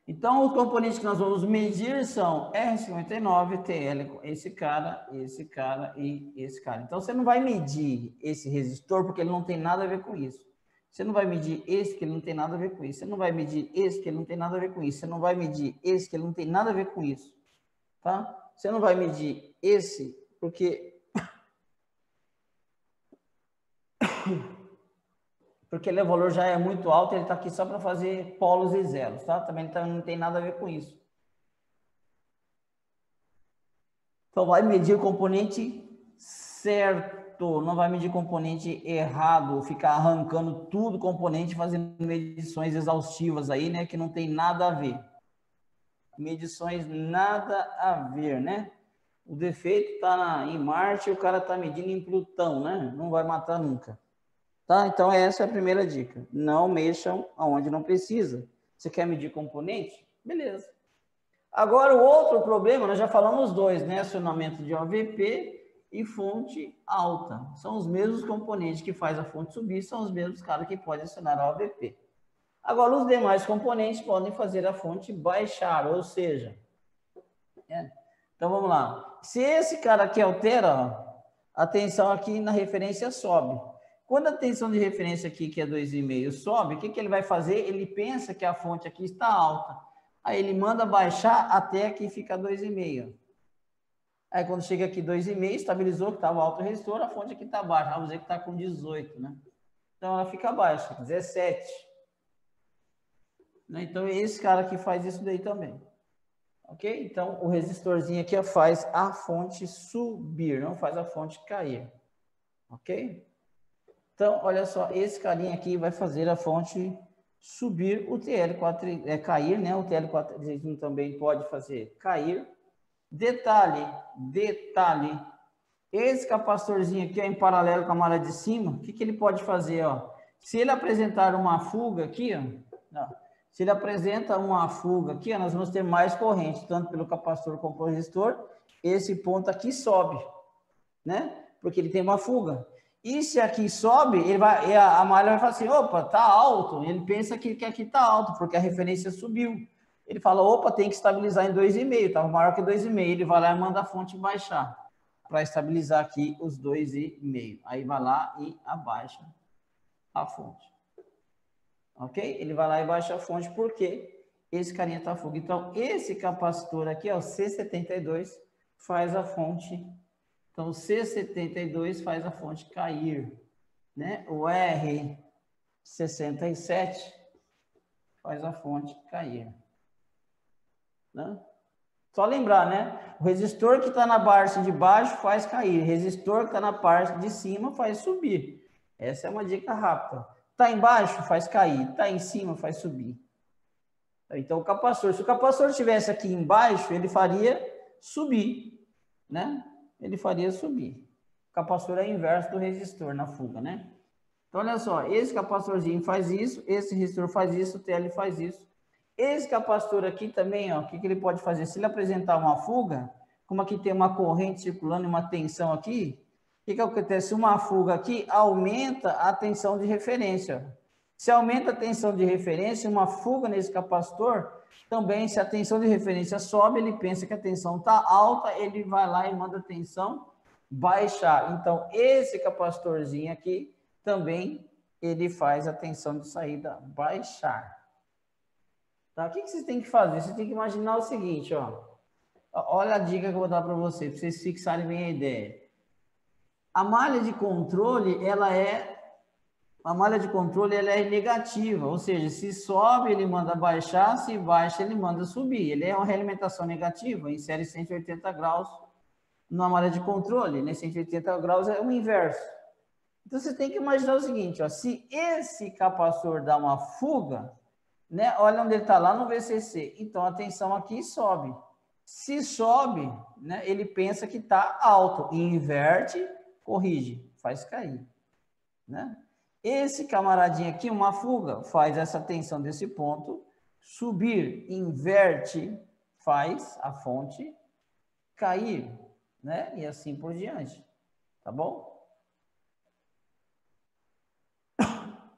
então os componentes que nós vamos medir são R59, TL, esse cara e esse cara. Então você não vai medir esse resistor porque ele não tem nada a ver com isso. Você não vai medir esse que ele não tem nada a ver com isso. Você não vai medir esse que ele não tem nada a ver com isso. Você não vai medir esse que ele não tem nada a ver com isso. Tá? Você não vai medir esse porque ele, o valor já é muito alto, ele está aqui só para fazer polos e zeros, tá? Também não tem nada a ver com isso. Então, vai medir o componente certo, não vai medir componente errado, ficar arrancando tudo componente, fazendo medições exaustivas aí, né? Que não tem nada a ver. Medições nada a ver, né? O defeito está em Marte e o cara está medindo em Plutão, né? Não vai matar nunca. Tá? Então, essa é a primeira dica. Não mexam aonde não precisa. Você quer medir componente? Beleza. Agora, o outro problema, nós já falamos dois, né? Acionamento de OVP e fonte alta. São os mesmos componentes que faz a fonte subir, são os mesmos caras que podem acionar a OVP. Agora, os demais componentes podem fazer a fonte baixar, ou seja... Então, vamos lá. Se esse cara aqui altera, ó, a tensão aqui na referência sobe. Quando a tensão de referência aqui, que é 2,5, sobe, o que ele vai fazer? Ele pensa que a fonte aqui está alta. Aí ele manda baixar até aqui fica 2,5. Aí quando chega aqui 2,5, estabilizou que estava alto o resistor, a fonte aqui está baixa. Vamos dizer que está com 18, né? Então ela fica baixa, 17. Né? Então esse cara aqui faz isso daí também. Ok? Então o resistorzinho aqui faz a fonte subir, não faz a fonte cair. Ok? Então, olha só, esse carinha aqui vai fazer a fonte subir, o TL4 cair, né? O TL4 também pode fazer cair. Detalhe, esse capacitorzinho aqui, ó, em paralelo com a malha de cima, o que ele pode fazer, ó? Se ele apresentar uma fuga aqui, ó, se ele apresenta uma fuga aqui, ó, nós vamos ter mais corrente, tanto pelo capacitor como pelo resistor. Esse ponto aqui sobe, né? Porque ele tem uma fuga. E se aqui sobe, a malha vai falar assim, opa, tá alto. Ele pensa que aqui tá alto, porque a referência subiu. Ele fala, opa, tem que estabilizar em 2,5, estava maior que 2,5. Ele vai lá e manda a fonte baixar, para estabilizar aqui os 2,5. Aí vai lá e abaixa a fonte. Ok? Ele vai lá e baixa a fonte, porque esse carinha tá fuga. Então, esse capacitor aqui, ó, C72, faz a fonte. Então, C72 faz a fonte cair, né? O R67 faz a fonte cair. Né? Só lembrar, né? O resistor que está na parte de baixo faz cair. O resistor que está na parte de cima faz subir. Essa é uma dica rápida. Está embaixo, faz cair. Está em cima, faz subir. Então, o capacitor, se o capacitor estivesse aqui embaixo, ele faria subir, né? Ele faria subir. O capacitor é o inverso do resistor na fuga, né? Então, olha só, esse capacitorzinho faz isso, esse resistor faz isso, o TL faz isso. Esse capacitor aqui também, ó, o que ele pode fazer? Se ele apresentar uma fuga, como aqui tem uma corrente circulando e uma tensão aqui, o que acontece? Uma fuga aqui aumenta a tensão de referência. Se aumenta a tensão de referência, uma fuga nesse capacitor, também se a tensão de referência sobe, ele pensa que a tensão está alta, ele vai lá e manda a tensão baixar. Então, esse capacitorzinho aqui, também ele faz a tensão de saída baixar. Tá? O que vocês têm que fazer? Você tem que imaginar o seguinte, ó. Olha a dica que eu vou dar para vocês, para vocês fixarem bem a ideia. A malha de controle, ela é negativa, ou seja, se sobe, ele manda baixar, se baixa, ele manda subir. Ele é uma realimentação negativa, em série 180 graus, numa malha de controle, né? 180 graus é o inverso. Então, você tem que imaginar o seguinte, ó, se esse capacitor dá uma fuga, né? Olha onde ele está, lá no VCC. Então, a tensão aqui sobe. Se sobe, né, ele pensa que está alto. Inverte, corrige, faz cair. Né? Esse camaradinho aqui, uma fuga, faz essa tensão desse ponto subir. Inverte, faz a fonte cair. Né? E assim por diante. Tá bom?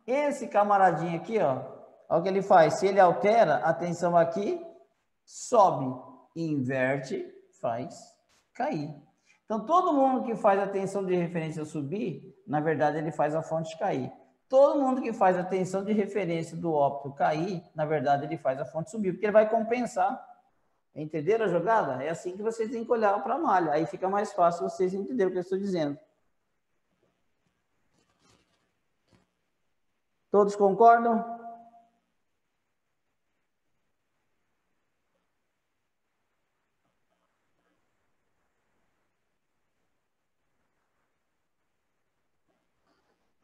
Esse camaradinho aqui, ó, olha o que ele faz. Se ele altera, a tensão aqui sobe, inverte, faz cair. Então, todo mundo que faz a tensão de referência subir, na verdade, ele faz a fonte cair. Todo mundo que faz a tensão de referência do óptico cair, na verdade, ele faz a fonte subir, porque ele vai compensar. Entenderam a jogada? É assim que vocês têm que olhar para a malha. Aí fica mais fácil vocês entenderem o que eu estou dizendo. Todos concordam?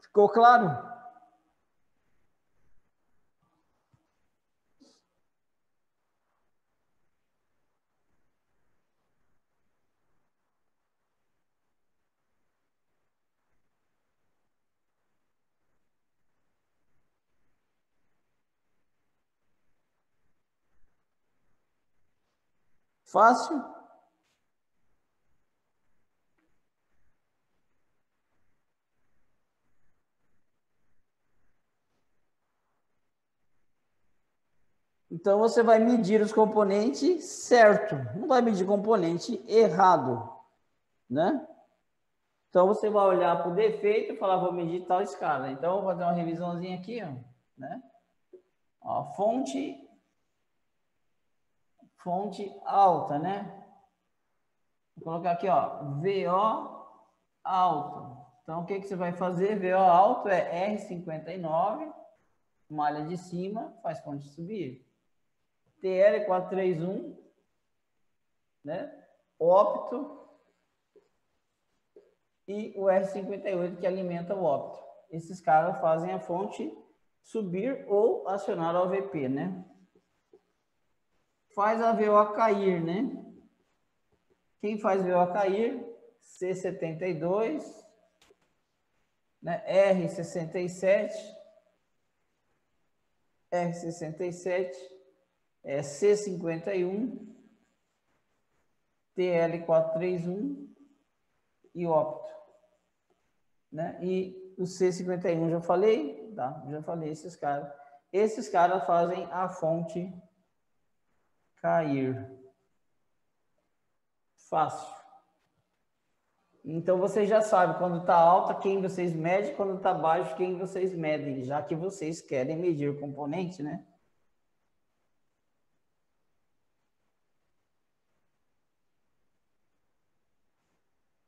Ficou claro? Fácil? Então, você vai medir os componentes certo. Não vai medir componente errado, né? Então, você vai olhar para o defeito e falar, vou medir tal escala. Então, vou fazer uma revisãozinha aqui, ó, né? Ó, fonte alta, né? Vou colocar aqui, ó, VO alto. Então, o que que você vai fazer? VO alto é R59, malha de cima, faz fonte subir. TL431, né? Ópto e o R58 que alimenta o ópto. Esses caras fazem a fonte subir ou acionar o OVP, né? Faz a VO cair, né? Quem faz VO cair? C72, né? R67, C51, TL431 e ópto, né? E o C51 já falei, tá? Já falei esses caras. Esses caras fazem a fonte cair. Fácil. Então, vocês já sabem quando está alta, quem vocês medem, quando está baixo, quem vocês medem, já que vocês querem medir o componente, né?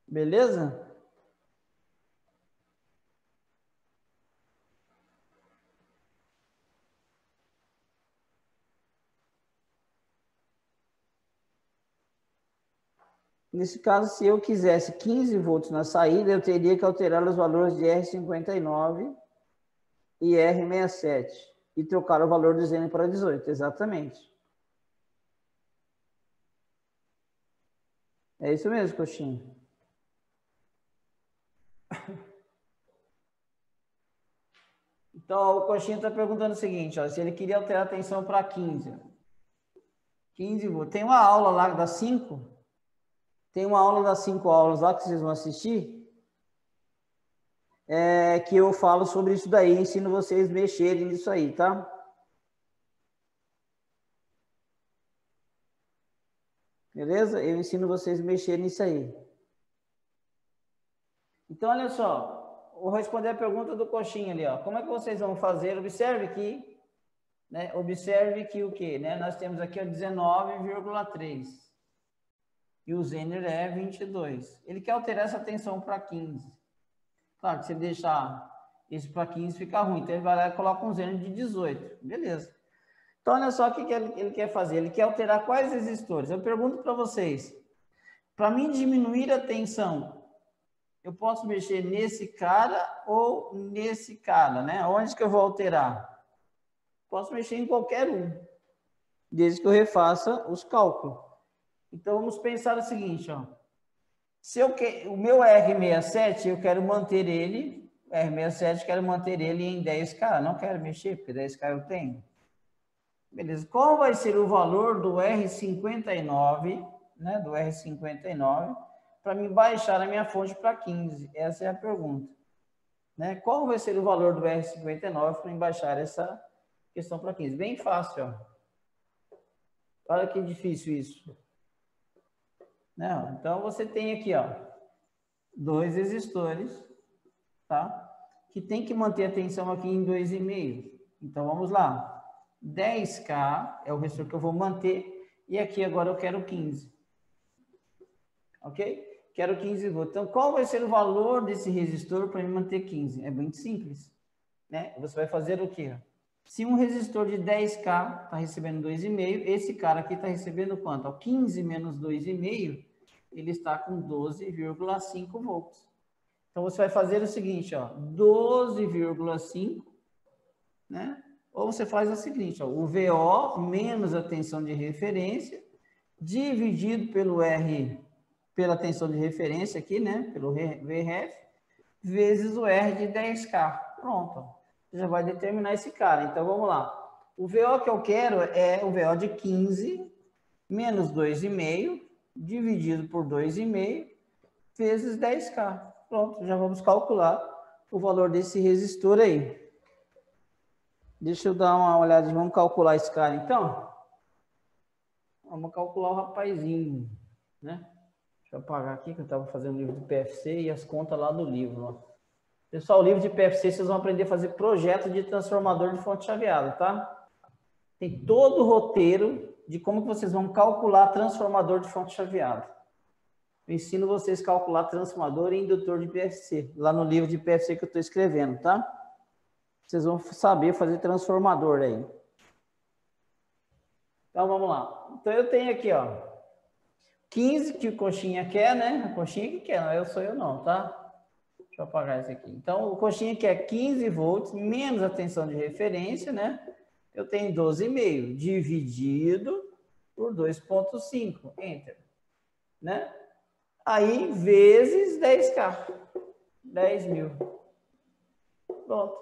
Beleza? Nesse caso, se eu quisesse 15 volts na saída, eu teria que alterar os valores de R59 e R67 e trocar o valor do N para 18, exatamente. É isso mesmo, Coxinha. Então, o Coxinha está perguntando o seguinte, ó, se ele queria alterar a tensão para 15. 15 volts. Tem uma aula lá das 5? Tem uma aula das 5 aulas lá que vocês vão assistir, que eu falo sobre isso daí, ensino vocês a mexerem nisso aí, tá? Beleza? Eu ensino vocês a mexerem nisso aí. Então, olha só, vou responder a pergunta do Coxinha ali, ó. Como é que vocês vão fazer? Observe que, né? Observe que o quê? Né? Nós temos aqui 19,3 e o Zener é 22. Ele quer alterar essa tensão para 15. Claro que se ele deixar isso para 15 fica ruim, então ele vai lá e coloca um Zener de 18. Beleza. Então, olha só o que ele quer fazer. Ele quer alterar quais resistores? Eu pergunto para vocês. Para mim diminuir a tensão, eu posso mexer nesse cara ou nesse cara, né? Onde que eu vou alterar? Posso mexer em qualquer um, desde que eu refaça os cálculos. Então, vamos pensar o seguinte, ó. Se o meu R67, eu quero manter ele, R67, quero manter ele em 10K. Não quero mexer, porque 10K eu tenho. Beleza. Qual vai ser o valor do R59, né? Do R59, para me baixar a minha fonte para 15? Essa é a pergunta. Né? Qual vai ser o valor do R59 para me baixar essa questão para 15? Bem fácil, ó. Olha que difícil isso. Não, então, você tem aqui, ó, 2 resistores, tá? Que tem que manter a tensão aqui em 2,5. Então, vamos lá. 10K é o resistor que eu vou manter. E aqui agora eu quero 15. Ok? Quero 15 volts. Então, qual vai ser o valor desse resistor para me manter 15? É muito simples. Né? Você vai fazer o quê? Se um resistor de 10K está recebendo 2,5, esse cara aqui está recebendo quanto? 15 menos 2,5, ele está com 12,5 volts. Então, você vai fazer o seguinte, ó, 12,5, né? Ou você faz o seguinte, ó, o VO menos a tensão de referência, dividido pelo R, pela tensão de referência aqui, né? Pelo VRF, vezes o R de 10K. Pronto, ó. Você já vai determinar esse cara. Então, vamos lá. O VO que eu quero é o VO de 15 menos 2,5, dividido por 2,5, vezes 10K. Pronto, já vamos calcular o valor desse resistor aí. Deixa eu dar uma olhada, vamos calcular esse cara então? Vamos calcular o rapazinho, né? Deixa eu apagar aqui, que eu estava fazendo o livro de PFC e as contas lá do livro. Ó. Pessoal, o livro de PFC, vocês vão aprender a fazer projeto de transformador de fonte chaveada, tá? Tem todo o roteiro de como que vocês vão calcular transformador de fonte chaveada. Eu ensino vocês a calcular transformador e indutor de PFC, lá no livro de PFC que eu estou escrevendo, tá? Vocês vão saber fazer transformador aí. Então, vamos lá. Então, eu tenho aqui, ó, 15 que o coxinha quer, né? A coxinha que quer, não é eu sou eu não, tá? Deixa eu apagar esse aqui. Então, o coxinha quer 15 volts, menos a tensão de referência, né? Eu tenho 12,5 dividido por 2,5, enter, né? Aí, vezes 10K, 10 mil. Pronto.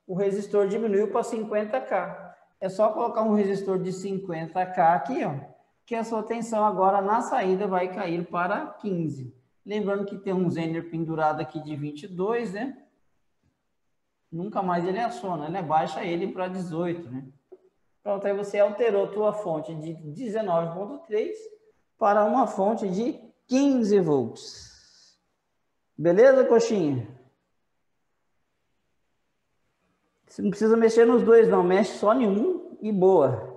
O resistor diminuiu para 50K. É só colocar um resistor de 50K aqui, ó, que a sua tensão agora na saída vai cair para 15. Lembrando que tem um Zener pendurado aqui de 22, né? Nunca mais ele aciona, né? Baixa ele para 18, né? Pronto, aí você alterou a tua fonte de 19,3 para uma fonte de 15 volts. Beleza, coxinha? Você não precisa mexer nos dois, não. Mexe só em um e boa.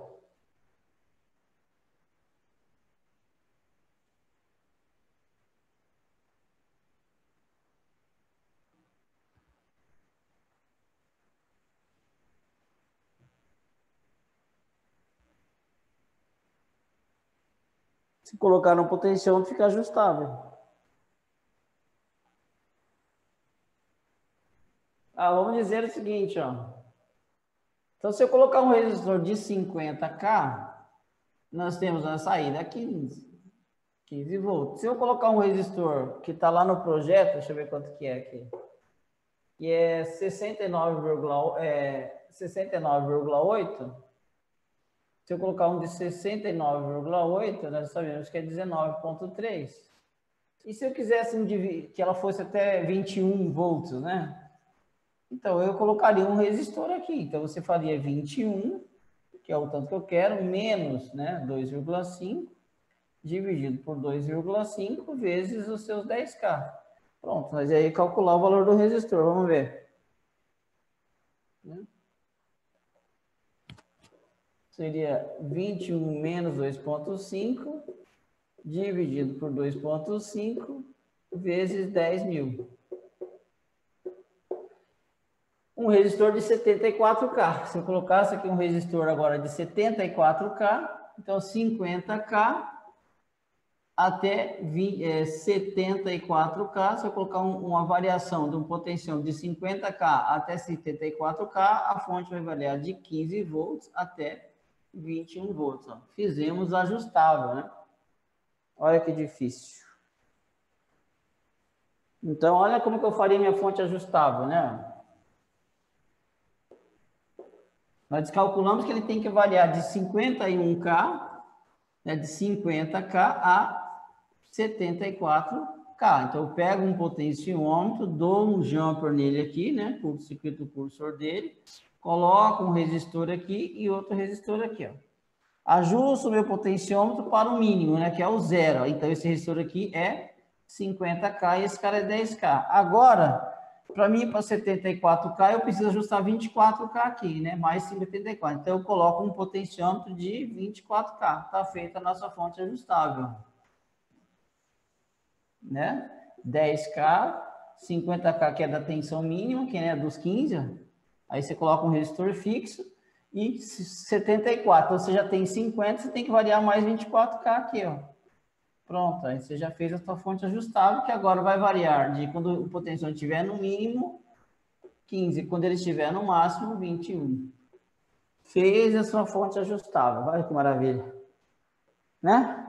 Se colocar no potenciômetro, fica ajustável. Vamos dizer o seguinte, ó. Então, se eu colocar um resistor de 50K, nós temos a saída 15 volts. Se eu colocar um resistor que está lá no projeto, deixa eu ver quanto que é aqui, que é 69,8, se eu colocar um de 69,8, nós sabemos que é 19,3. E se eu quisesse que ela fosse até 21 volts, né? Então, eu colocaria um resistor aqui. Então, você faria 21, que é o tanto que eu quero, menos, né, 2,5, dividido por 2,5, vezes os seus 10K. Pronto, mas aí calcular o valor do resistor, vamos ver. Seria 21 menos 2,5, dividido por 2,5, vezes 10 mil. Um resistor de 74K. Se eu colocasse aqui um resistor agora de 74K, então 50K até 74K, se eu colocar uma variação de um potenciômetro de 50K até 74K, a fonte vai variar de 15 volts até 21 volts. Ó. Fizemos ajustável, né? Olha que difícil. Então, olha como que eu faria minha fonte ajustável, né? Nós descalculamos que ele tem que variar de 51K, né, de 50K a 74K. Então, eu pego um potenciômetro, dou um jumper nele aqui, né, por circuito cursor dele, coloco um resistor aqui e outro resistor aqui, ó. Ajusto o meu potenciômetro para o mínimo, né, que é o 0. Então, esse resistor aqui é 50K e esse cara é 10K. Agora, para mim, para 74K, eu preciso ajustar 24K aqui, né? Mais 54. Então, eu coloco um potenciômetro de 24K. Está feita a nossa fonte ajustável. Né? 10K, 50K, que é da tensão mínima, que é dos 15. Aí você coloca um resistor fixo e 74. Então, você já tem 50, você tem que variar mais 24K aqui, ó. Pronto, aí você já fez a sua fonte ajustável, que agora vai variar de quando o potenciômetro estiver no mínimo 15, quando ele estiver no máximo 21. Fez a sua fonte ajustável, olha que maravilha. Né?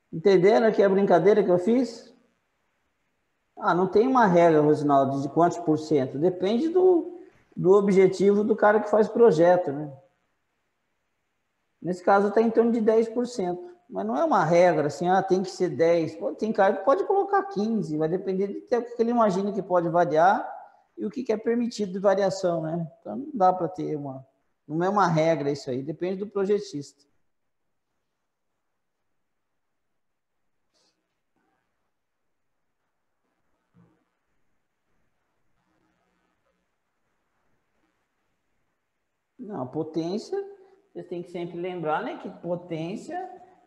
Entenderam aqui a brincadeira que eu fiz? Não tem uma regra, Rosinaldo, de quantos por cento. Depende do objetivo do cara que faz projeto, né? Nesse caso está em torno de 10%. Mas não é uma regra assim, tem que ser 10. Pô, tem cara que pode colocar 15, vai depender do tempo que ele imagina que pode variar e o que é permitido de variação, né? Então não dá para ter uma. Não é uma regra isso aí, depende do projetista. Não, potência, vocês têm que sempre lembrar, né, que potência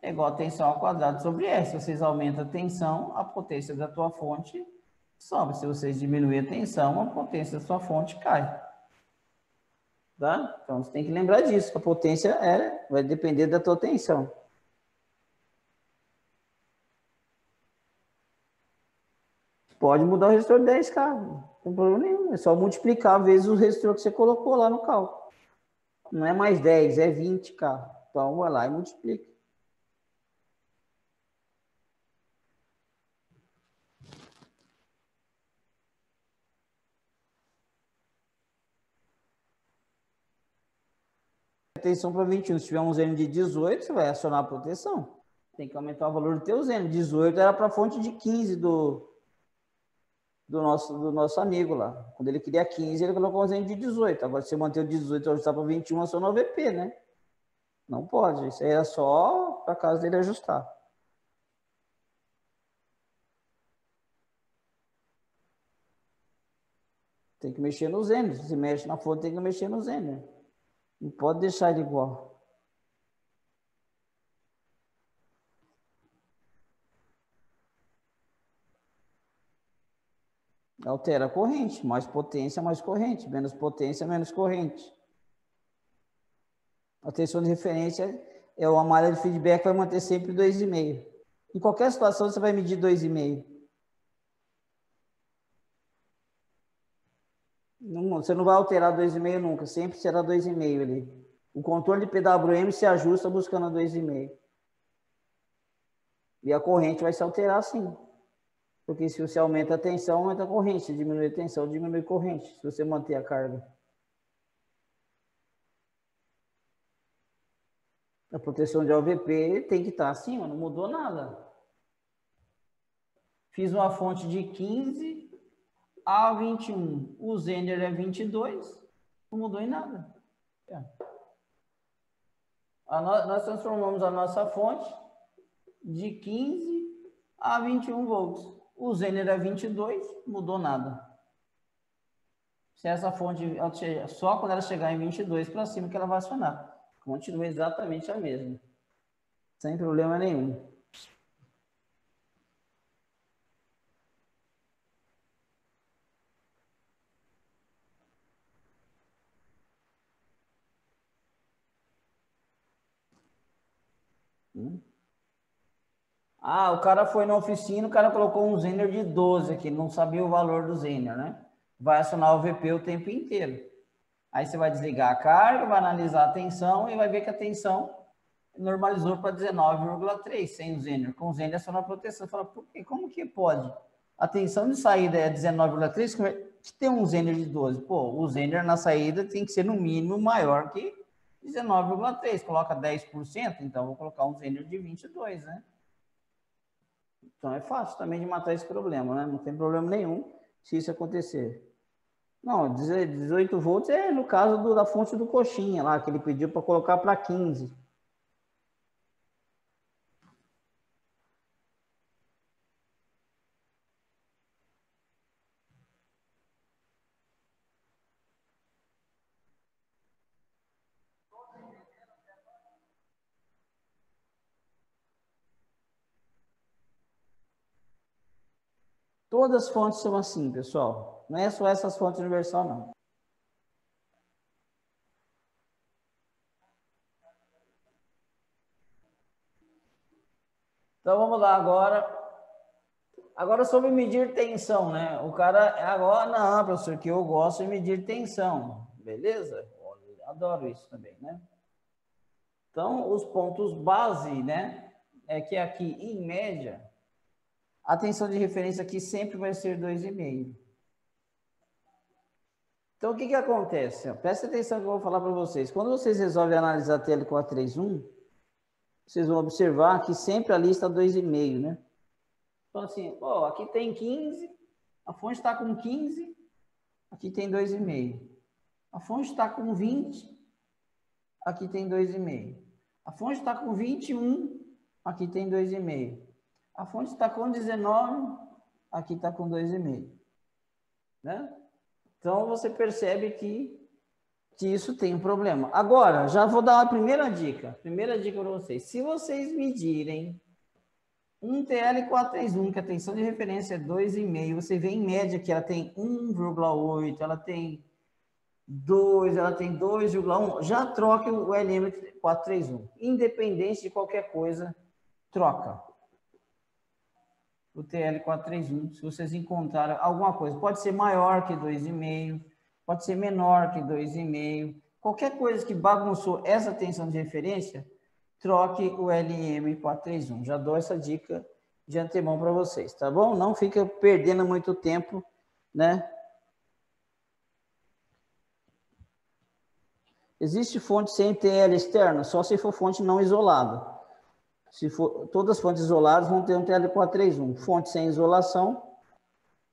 é igual a tensão ao quadrado sobre S. Se vocês aumentam a tensão, a potência da tua fonte sobe. Se vocês diminuírem a tensão, a potência da sua fonte cai. Tá? Então, você tem que lembrar disso, que a potência vai depender da tua tensão. Pode mudar o resistor de 10K, não tem problema nenhum. É só multiplicar vezes o resistor que você colocou lá no cálculo. Não é mais 10, é 20K. Então, vai lá e multiplica. Tensão para 21. Se tiver um zênio de 18, você vai acionar a proteção. Tem que aumentar o valor do teu zênio. 18 era para a fonte de 15 do nosso amigo lá. Quando ele queria 15, ele colocou um zênio de 18. Agora, se você manter o 18 e ajustar para 21, aciona o VP, né? Não pode. Isso aí era só para caso dele ajustar. Tem que mexer no zênio. Se mexe na fonte, tem que mexer no zênio. Não pode deixar ele igual. Altera a corrente. Mais potência, mais corrente. Menos potência, menos corrente. A tensão de referência é uma malha de feedback, vai manter sempre 2,5. Em qualquer situação, você vai medir 2,5. Você não vai alterar 2,5 nunca. Sempre será 2,5 ali. O controle de PWM se ajusta buscando a 2,5. E a corrente vai se alterar sim. Porque se você aumenta a tensão, aumenta a corrente. Se diminui a tensão, diminui a corrente. Se você manter a carga. A proteção de OVP tem que estar acima, não mudou nada. Fiz uma fonte de 15 a 21. O Zener é 22. Não mudou em nada. Nós transformamos a nossa fonte de 15 a 21 volts. O Zener é 22, mudou nada. Se essa fonte, só quando ela chegar em 22 para cima que ela vai acionar. Continua exatamente a mesma. Sem problema nenhum. O cara foi na oficina, o cara colocou um Zener de 12 aqui, não sabia o valor do Zener, né? Vai acionar o VP o tempo inteiro. Aí você vai desligar a carga, vai analisar a tensão e vai ver que a tensão normalizou para 19,3 sem o Zener. Com o Zener é só na proteção. Você fala, por quê? Como que pode? A tensão de saída é 19,3, que tem um Zener de 12. Pô, o Zener na saída tem que ser no mínimo maior que 19,3. Coloca 10%, então vou colocar um Zener de 22, né? Então é fácil também de matar esse problema, né? Não tem problema nenhum se isso acontecer. Não, 18 volts é no caso da fonte do coxinha lá, que ele pediu para colocar para 15. Todas as fontes são assim, pessoal. Não é só essas fontes universal, não. Então vamos lá agora. Agora sobre medir tensão, né? O cara agora, não, professor, que eu gosto de medir tensão. Beleza? Adoro isso também, né? Então, os pontos base, né? É que aqui, em média, a tensão de referência aqui sempre vai ser 2,5. Então, o que acontece? Presta atenção que eu vou falar para vocês. Quando vocês resolvem analisar a TL431, vocês vão observar que sempre a lista 2,5, né? Então, assim, ó, aqui tem 15, a fonte está com 15, aqui tem 2,5. A fonte está com 20, aqui tem 2,5. A fonte está com 21, aqui tem 2,5. A fonte está com 19, aqui está com 2,5. Né? Então, você percebe que isso tem um problema. Agora, já vou dar uma primeira dica. Primeira dica para vocês. Se vocês medirem um TL431, que a tensão de referência é 2,5, você vê em média que ela tem 1,8, ela tem 2, ela tem 2,1, já troque o LM431. Independente de qualquer coisa, troca o TL431, se vocês encontrarem alguma coisa. Pode ser maior que 2,5, pode ser menor que 2,5. Qualquer coisa que bagunçou essa tensão de referência, troque o LM431. Já dou essa dica de antemão para vocês, tá bom? Não fica perdendo muito tempo, né? Existe fonte sem TL externa? Só se for fonte não isolada. Se for, todas as fontes isoladas vão ter um TL431. Fonte sem isolação,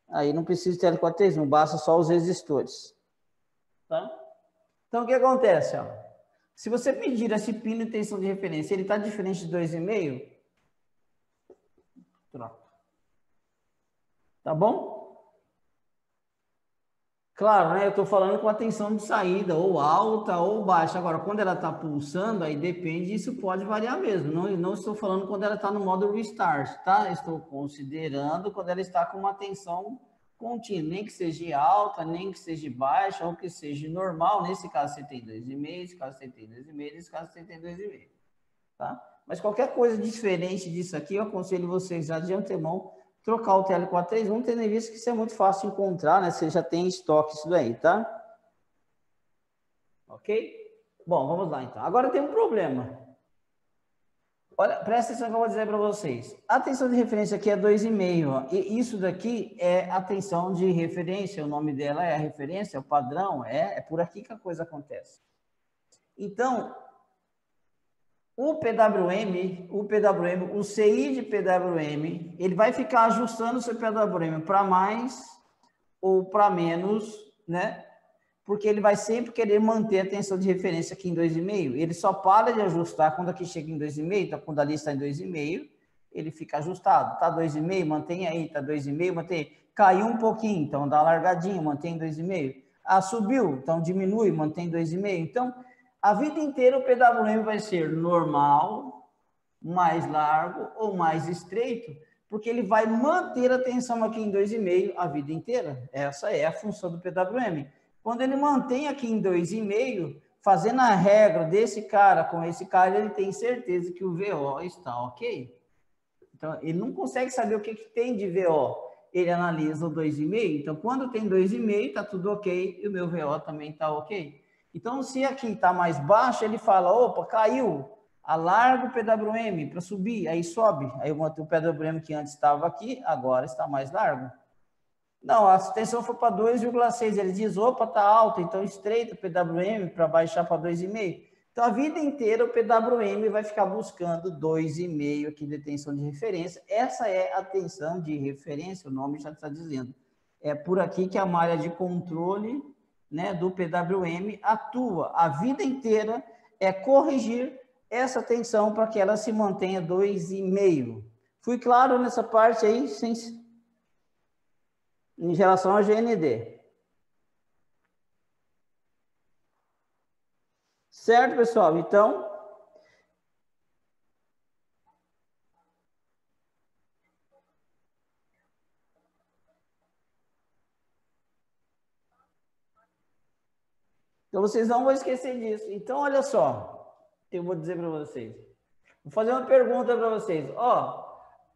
aí não precisa de TL431, basta só os resistores. Tá? Então, o que acontece? Ó? Se você medir esse pino de tensão de referência, ele está diferente de 2,5, troca. Tá bom? Claro, né? Eu estou falando com a tensão de saída, ou alta ou baixa. Agora, quando ela está pulsando, aí depende, isso pode variar mesmo. Não estou falando quando ela está no modo restart, tá? Estou considerando quando ela está com uma tensão contínua, nem que seja alta, nem que seja baixa, ou que seja normal. Nesse caso, você tem 2,5, nesse caso, você tem 2,5, nesse caso, você tem 2,5. Tá? Mas qualquer coisa diferente disso aqui, eu aconselho vocês já de antemão trocar o TL431, tendo em vista que isso é muito fácil de encontrar, né? Você já tem em estoque isso daí, tá? Ok? Bom, vamos lá então. Agora tem um problema. Olha, presta atenção que eu vou dizer para vocês. A tensão de referência aqui é 2,5, ó. E isso daqui é a tensão de referência, o nome dela é a referência, é o padrão, é por aqui que a coisa acontece. Então, o PWM, o CI de PWM, ele vai ficar ajustando o seu PWM para mais ou para menos, né? Porque ele vai sempre querer manter a tensão de referência aqui em 2,5. Ele só para de ajustar quando aqui chega em 2,5, tá, quando ali está em 2,5, ele fica ajustado. Tá 2,5, mantém aí, tá 2,5, mantém aí. Caiu um pouquinho, então dá uma largadinha, mantém 2,5. Ah, subiu, então diminui, mantém 2,5. Então, a vida inteira o PWM vai ser normal, mais largo ou mais estreito, porque ele vai manter a tensão aqui em 2,5 a vida inteira. Essa é a função do PWM. Quando ele mantém aqui em 2,5, fazendo a regra desse cara com esse cara, ele tem certeza que o VO está ok. Então, ele não consegue saber o que tem de VO. Ele analisa o 2,5, então quando tem 2,5, está tudo ok, e o meu VO também está ok. Então, se aqui está mais baixo, ele fala, opa, caiu, alarga o PWM para subir, aí sobe. Aí eu mantenho o PWM que antes estava aqui, agora está mais largo. Não, a tensão foi para 2,6, ele diz, opa, está alta, então estreita o PWM para baixar para 2,5. Então, a vida inteira o PWM vai ficar buscando 2,5 aqui de tensão de referência. Essa é a tensão de referência, o nome já está dizendo. É por aqui que a malha de controle, né, do PWM atua. A vida inteira é corrigir essa tensão para que ela se mantenha 2,5. Fui claro nessa parte aí, em relação ao GND. Certo, pessoal? Então, vocês não vão esquecer disso. Então, olha só, eu vou dizer para vocês. Vou fazer uma pergunta para vocês. Ó,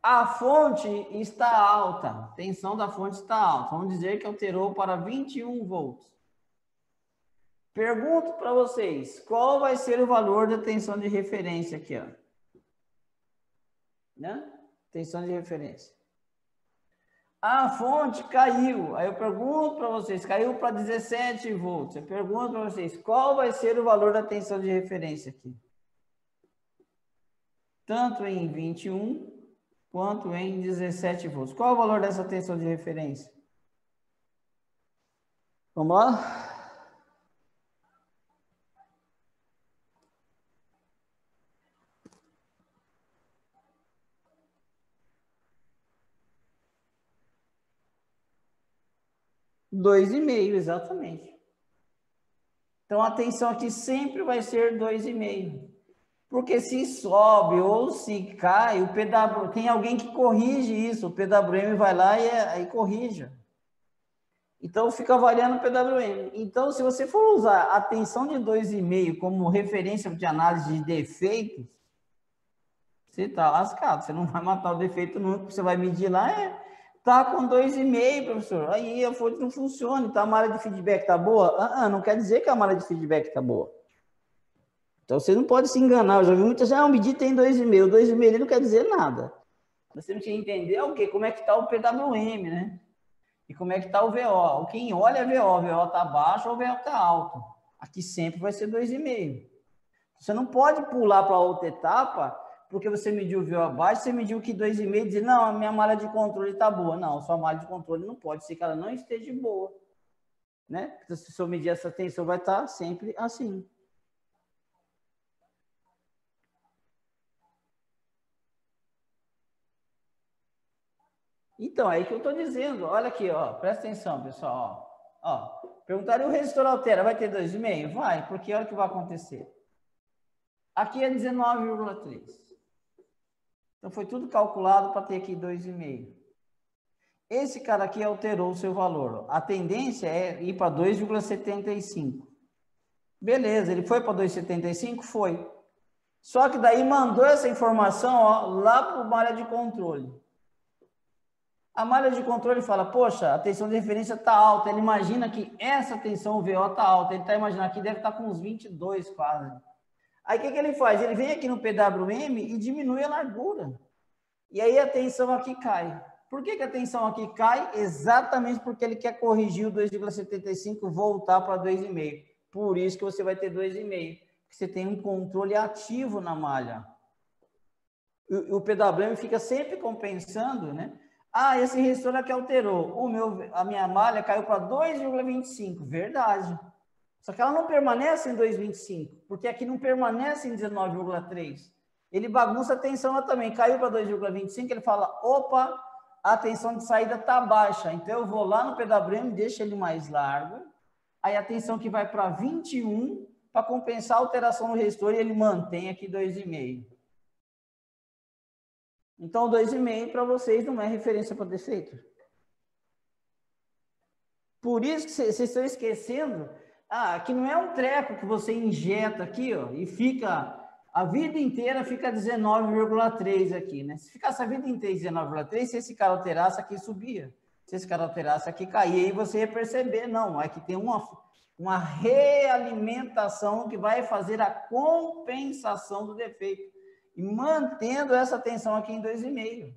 a fonte está alta, a tensão da fonte está alta. Vamos dizer que alterou para 21 volts. Pergunto para vocês, qual vai ser o valor da tensão de referência aqui, ó? Né? Tensão de referência. A fonte caiu. Aí eu pergunto para vocês, caiu para 17 volts. Eu pergunto para vocês, qual vai ser o valor da tensão de referência aqui? Tanto em 21 quanto em 17 volts. Qual é o valor dessa tensão de referência? Vamos lá? Dois e meio, exatamente. Então, a tensão aqui sempre vai ser 2,5. Porque se sobe ou se cai, o PW, tem alguém que corrige isso, o PWM vai lá e corrige. Então, fica variando o PWM. Então, se você for usar a tensão de 2,5 como referência de análise de defeitos, você está lascado. Você não vai matar o defeito nunca, você vai medir lá, tá com 2,5, professor. Aí a fonte não funciona, então a malha de feedback está boa? Não quer dizer que a malha de feedback está boa. Então, você não pode se enganar. Eu já vi muitas vezes, o medir tem 2,5. 2,5 não quer dizer nada. Você tem que entender o quê? Como é que está o PWM, né? E como é que está o VO. Quem olha é VO. O VO está baixo ou o VO está alto. Aqui sempre vai ser 2,5. Você não pode pular para outra etapa, porque você mediu o VO abaixo, você mediu que 2,5 e dizer, não, a minha malha de controle está boa. Não, sua malha de controle não pode ser que ela não esteja boa. Né? Então, se eu medir essa tensão, vai estar sempre assim. Então, é aí que eu estou dizendo. Olha aqui, ó, presta atenção, pessoal. Ó, perguntaram, o resistor altera, vai ter 2,5? Vai, porque olha o que vai acontecer. Aqui é 19,3. Então, foi tudo calculado para ter aqui 2,5. Esse cara aqui alterou o seu valor. A tendência é ir para 2,75. Beleza, ele foi para 2,75? Foi. Só que daí mandou essa informação, ó, lá para o malha de controle. A malha de controle fala, poxa, a tensão de referência está alta. Ele imagina que essa tensão, o VO, está alta. Ele está imaginando que deve estar com uns 22 quase. Aí o que ele faz? Ele vem aqui no PWM e diminui a largura. E aí a tensão aqui cai. Por que a tensão aqui cai? Exatamente porque ele quer corrigir o 2,75 e voltar para 2,5. Por isso que você vai ter 2,5. Porque você tem um controle ativo na malha. O PWM fica sempre compensando, né? Esse resistor aqui alterou. A minha malha caiu para 2,25. Verdade. Só que ela não permanece em 2,25, porque aqui não permanece em 19,3. Ele bagunça a tensão lá também. Caiu para 2,25, ele fala, opa, a tensão de saída está baixa. Então, eu vou lá no PWM, deixo ele mais largo. Aí, a tensão que vai para 21, para compensar a alteração no resistor, e ele mantém aqui 2,5. Então, 2,5 para vocês não é referência para defeito. Por isso que vocês estão esquecendo, que não é um treco que você injeta aqui, ó, e fica, a vida inteira fica 19,3 aqui, né? Se ficasse a vida inteira 19,3, se esse cara alterasse aqui, subia. Se esse cara alterasse aqui, caía, e você ia perceber, não, é que tem uma realimentação que vai fazer a compensação do defeito. E mantendo essa tensão aqui em 2,5.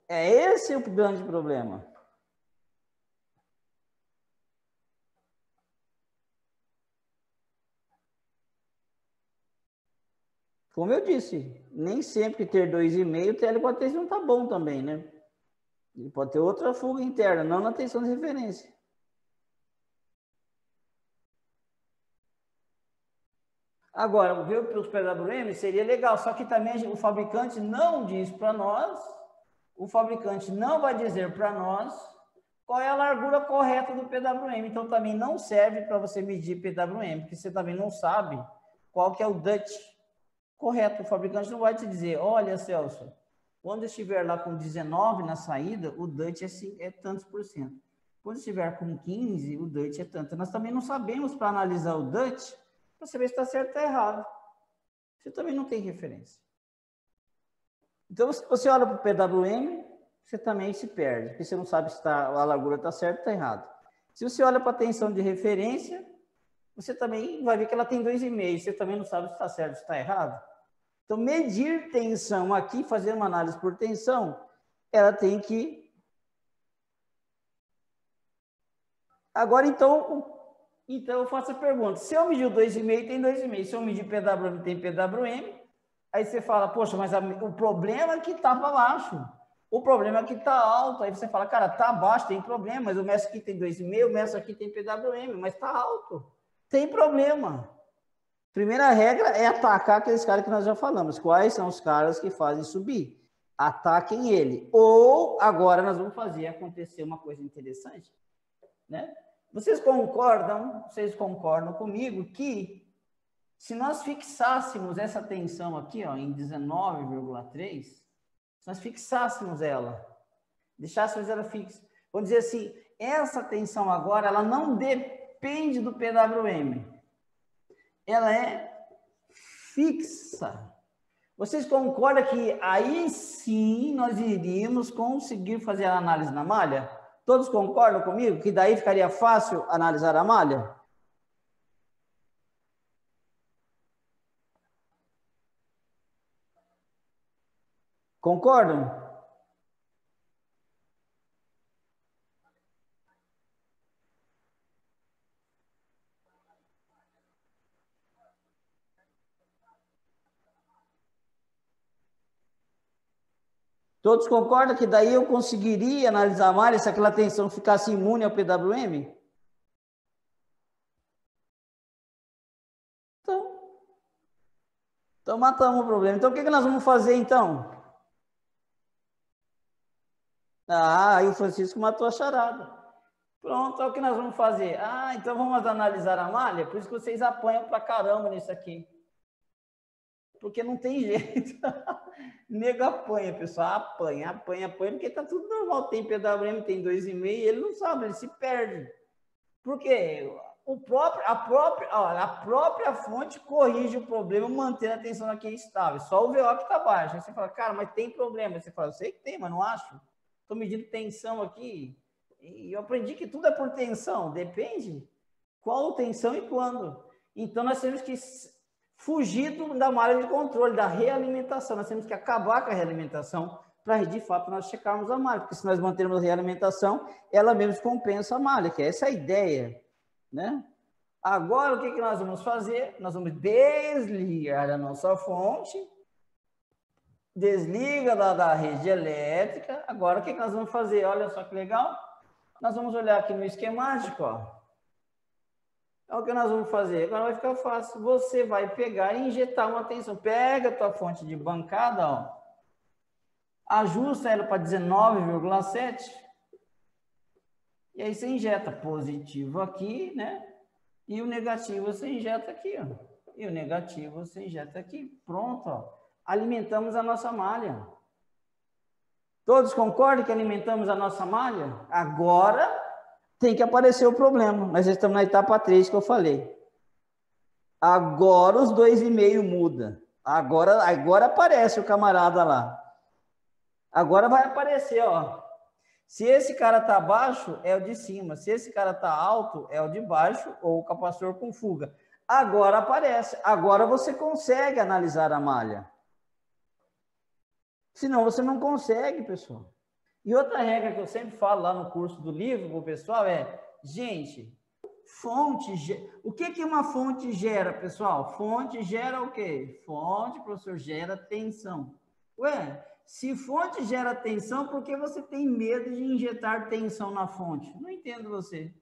Esse é o grande problema. Como eu disse, nem sempre ter 2,5, o TL pode ter não tá bom também, né? Ele pode ter outra fuga interna, não na tensão de referência. Agora, ver pelos PWM seria legal, só que também o fabricante não diz para nós, o fabricante não vai dizer para nós qual é a largura correta do PWM. Então, também não serve para você medir PWM, porque você também não sabe qual que é o DUT correto. O fabricante não vai te dizer, olha, Celso, quando estiver lá com 19 na saída, o DUT é tantos por cento. Quando estiver com 15, o DUT é tanto. Nós também não sabemos para analisar o DUT, para saber se está certo ou está errado. Você também não tem referência. Então, se você olha para o PWM, você também se perde, porque você não sabe se a largura está certa ou está errado. Se você olha para a tensão de referência, você também vai ver que ela tem 2,5. Você também não sabe se está certo ou se está errado. Então, medir tensão aqui, fazer uma análise por tensão, ela tem que Agora, então eu faço a pergunta. Se eu medir o 2,5, tem 2,5. Se eu medir PWM, tem PWM. Aí você fala, poxa, mas o problema é que está para baixo. O problema é que está alto. Aí você fala, cara, está baixo, tem problema. Mas o meço aqui tem 2,5, o meço aqui tem PWM, mas está alto. Tem problema. Primeira regra é atacar aqueles caras que nós já falamos. Quais são os caras que fazem subir? Ataquem ele. Ou, agora nós vamos fazer acontecer uma coisa interessante, né? Vocês concordam comigo que se nós fixássemos essa tensão aqui, ó, em 19,3, se nós fixássemos ela, deixássemos ela fixa, vamos dizer assim, essa tensão agora, ela não depende do PWM, ela é fixa. Vocês concordam que aí sim nós iríamos conseguir fazer a análise na malha? Todos concordam comigo que daí ficaria fácil analisar a malha? Concordam? Todos concordam que daí eu conseguiria analisar a malha se aquela tensão ficasse imune ao PWM? Então matamos o problema. Então o que nós vamos fazer então? Aí o Francisco matou a charada. Pronto, é o que nós vamos fazer. Então vamos analisar a malha? Por isso que vocês apanham pra caramba nisso aqui. Porque não tem jeito. Nego apanha, pessoal. Apanha, porque tá tudo normal. Tem PWM, tem 2,5, ele não sabe, ele se perde. Por quê? A própria fonte corrige o problema, mantendo a tensão aqui estável. Só o VO que está baixo. Aí você fala, cara, mas tem problema. Aí você fala, eu sei que tem, mas não acho. Estou medindo tensão aqui. E eu aprendi que tudo é por tensão. Depende qual tensão e quando. Então, nós temos que fugir da malha de controle, da realimentação. Nós temos que acabar com a realimentação para, de fato, nós checarmos a malha. Porque se nós mantermos a realimentação, ela mesmo compensa a malha, que é essa a ideia, né? Agora, o que nós vamos fazer? Nós vamos desligar a nossa fonte, desliga da rede elétrica. Agora, o que nós vamos fazer? Olha só que legal. Nós vamos olhar aqui no esquemático, ó. Então, o que nós vamos fazer? Agora vai ficar fácil. Você vai pegar e injetar uma tensão. Pega a tua fonte de bancada, ó. Ajusta ela para 19,7. E aí você injeta positivo aqui, né? E o negativo você injeta aqui, ó. E o negativo você injeta aqui. Pronto, ó. Alimentamos a nossa malha. Todos concordam que alimentamos a nossa malha? Agora tem que aparecer o problema. Nós estamos na etapa 3 que eu falei. Agora os 2,5 muda. Agora aparece o camarada lá. Agora vai aparecer, ó. Se esse cara está baixo, é o de cima. Se esse cara está alto, é o de baixo ou o capacitor com fuga. Agora aparece. Agora você consegue analisar a malha. Senão você não consegue, pessoal. E outra regra que eu sempre falo lá no curso do livro para o pessoal é, gente, o que uma fonte gera, pessoal? Fonte gera o quê? Fonte, professor, gera tensão. Ué, se fonte gera tensão, por que você tem medo de injetar tensão na fonte? Não entendo você.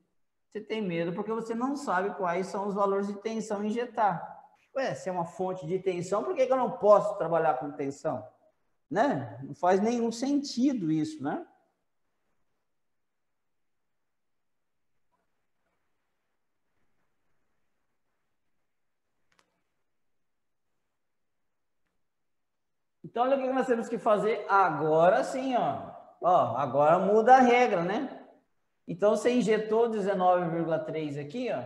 Você tem medo porque você não sabe quais são os valores de tensão a injetar. Ué, se é uma fonte de tensão, por que eu não posso trabalhar com tensão? Né? Não faz nenhum sentido isso, né? Então, olha o que nós temos que fazer agora sim, ó. Ó, agora muda a regra, né? Então, você injetou 19,3 aqui, ó.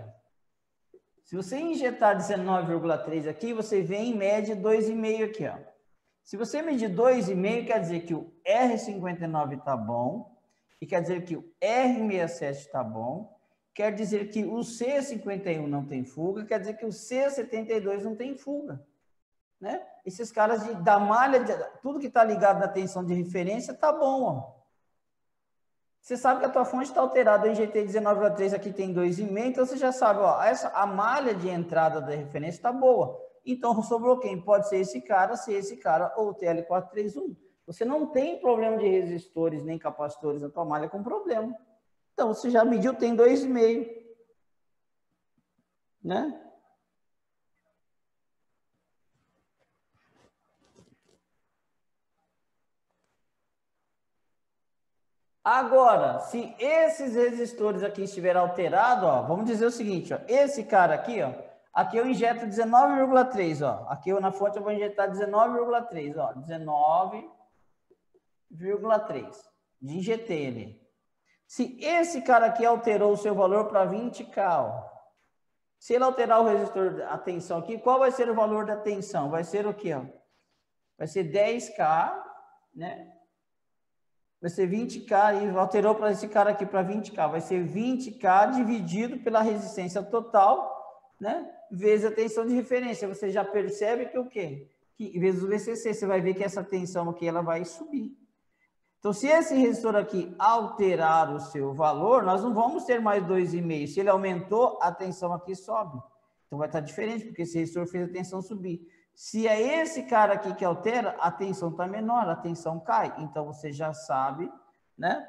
Se você injetar 19,3 aqui, você vem em média 2,5 aqui, ó. Se você medir 2,5, quer dizer que o R59 está bom, e quer dizer que o R67 está bom, quer dizer que o C51 não tem fuga, quer dizer que o C72 não tem fuga. Né? Esses caras da malha, tudo que está ligado na tensão de referência, está bom. Ó. Você sabe que a tua fonte está alterada, eu injetei 19,3, aqui tem 2,5, então você já sabe, ó, a malha de entrada da referência está boa. Então, sobrou quem? Pode ser esse cara, ou o TL431. Você não tem problema de resistores nem capacitores na tua malha com problema. Então, você já mediu, tem 2,5, né? Agora, se esses resistores aqui estiverem alterados, ó, vamos dizer o seguinte, ó, esse cara aqui, ó, aqui eu injeto 19,3, ó, aqui eu na fonte eu vou injetar 19,3, ó, 19,3, injetei ele. Se esse cara aqui alterou o seu valor para 20K, ó, se ele alterar o resistor, a tensão aqui, qual vai ser o valor da tensão? Vai ser o quê, ó? Vai ser 10K, né? Vai ser 20K, e alterou para esse cara aqui para 20K. Vai ser 20K dividido pela resistência total, né? Vezes a tensão de referência. Você já percebe que o quê? Que vezes o VCC, você vai ver que essa tensão aqui ela vai subir. Então, se esse resistor aqui alterar o seu valor, nós não vamos ter mais 2,5. Se ele aumentou, a tensão aqui sobe. Então, vai estar diferente, porque esse resistor fez a tensão subir. Se é esse cara aqui que altera, a tensão está menor, a tensão cai. Então, você já sabe, né?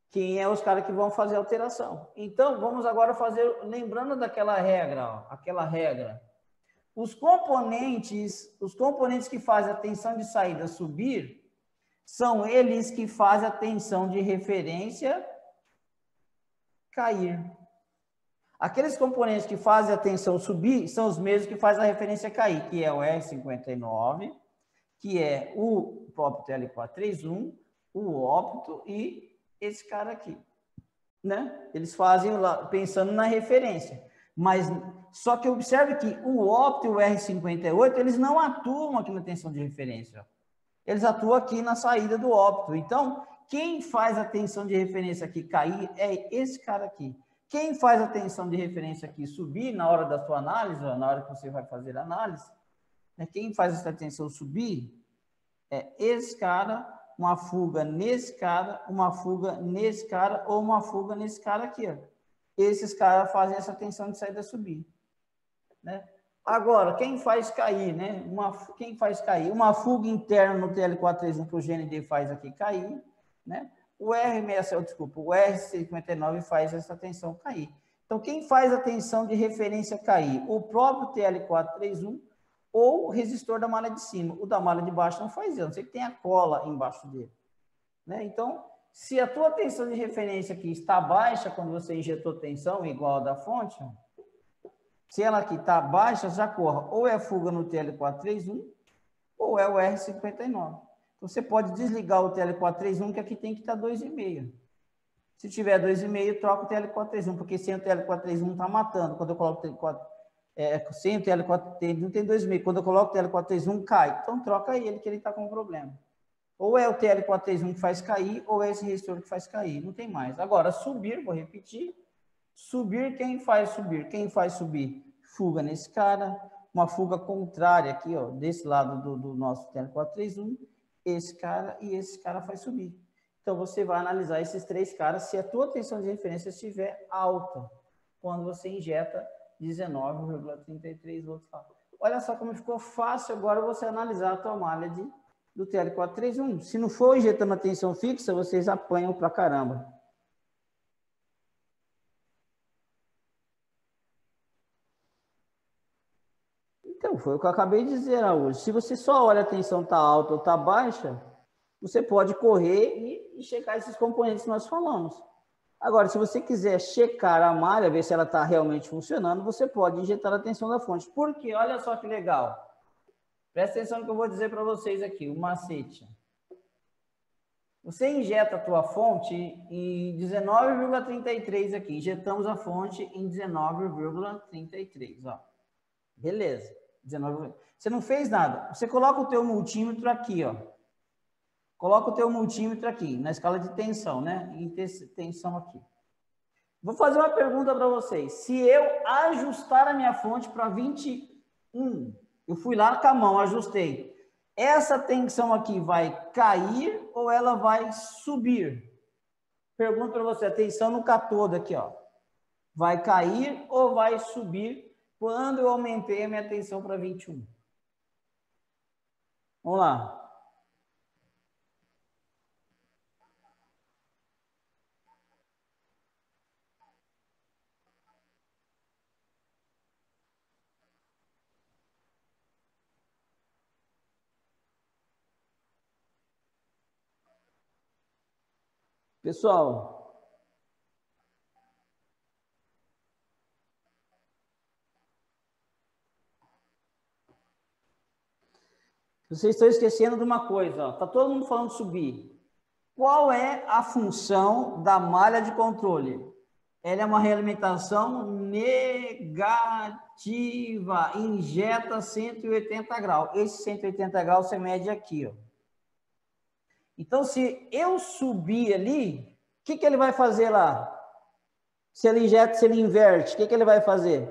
Quem é os caras que vão fazer a alteração. Então, vamos agora fazer, lembrando daquela regra, ó, aquela regra. Os componentes que fazem a tensão de saída subir, são eles que fazem a tensão de referência cair. Aqueles componentes que fazem a tensão subir são os mesmos que fazem a referência cair, que é o R59, que é o próprio TL431, o ópto e esse cara aqui, né? Eles fazem lá, pensando na referência. Mas, só que observe que o ópto e o R58, eles não atuam aqui na tensão de referência. Eles atuam aqui na saída do ópto. Então, quem faz a tensão de referência aqui cair é esse cara aqui. Quem faz a tensão de referência aqui subir na hora da sua análise, ó, na hora que você vai fazer a análise, né, quem faz essa tensão subir é esse cara, uma fuga nesse cara, uma fuga nesse cara ou uma fuga nesse cara aqui. Ó. Esses caras fazem essa tensão de saída subir. Né? Agora, quem faz cair, né? Quem faz cair? Uma fuga interna no TL431 que o GND faz aqui cair, né? O R59 faz essa tensão cair. Então, quem faz a tensão de referência cair? O próprio TL431 ou o resistor da malha de cima. O da malha de baixo não faz isso, a não ser que tenha cola embaixo dele. Né? Então, se a tua tensão de referência aqui está baixa quando você injetou tensão igual a da fonte, se ela aqui está baixa, já corra. Ou é fuga no TL431 ou é o R59. Então, você pode desligar o TL431, que aqui tem que estar 2,5. Se tiver 2,5, troca o TL431, porque sem o TL431 está matando. Quando eu coloco o TL431, sem o TL431 tem 2,5. Quando eu coloco o TL431, cai. Então, troca ele, que ele está com problema. Ou é o TL431 que faz cair, ou é esse resistor que faz cair. Não tem mais. Agora, subir, vou repetir. Subir, quem faz subir? Quem faz subir? Fuga nesse cara. Uma fuga contrária aqui, ó, desse lado do nosso TL431. Esse cara e esse cara faz subir. Então, você vai analisar esses três caras se a tua tensão de referência estiver alta, quando você injeta 19,33 volts lá. Olha só como ficou fácil agora você analisar a tua malha do TL431. Se não for injetando a tensão fixa, vocês apanham pra caramba. Então, foi o que eu acabei de dizer hoje. Se você só olha a tensão está alta ou está baixa, você pode correr e checar esses componentes que nós falamos. Agora, se você quiser checar a malha, ver se ela está realmente funcionando, você pode injetar a tensão da fonte. Por quê? Olha só que legal. Presta atenção no que eu vou dizer para vocês aqui, o macete. Você injeta a tua fonte em 19,33 aqui. Injetamos a fonte em 19,33, ó. Beleza. 19. Você não fez nada. Você coloca o teu multímetro aqui, ó. Coloca o teu multímetro aqui, na escala de tensão, né? Em tensão aqui. Vou fazer uma pergunta para vocês. Se eu ajustar a minha fonte para 21, eu fui lá com a mão, ajustei. Essa tensão aqui vai cair ou ela vai subir? Pergunto para você, atenção no catodo aqui, ó. Vai cair ou vai subir quando eu aumentei a minha tensão para 21? Vamos lá. Pessoal, vocês estão esquecendo de uma coisa, ó. Tá todo mundo falando subir. Qual é a função da malha de controle? Ela é uma realimentação negativa, injeta 180 graus. Esse 180 graus você mede aqui, ó. Então, se eu subir ali, o que ele vai fazer lá? Se ele injeta, se ele inverte, o que ele vai fazer?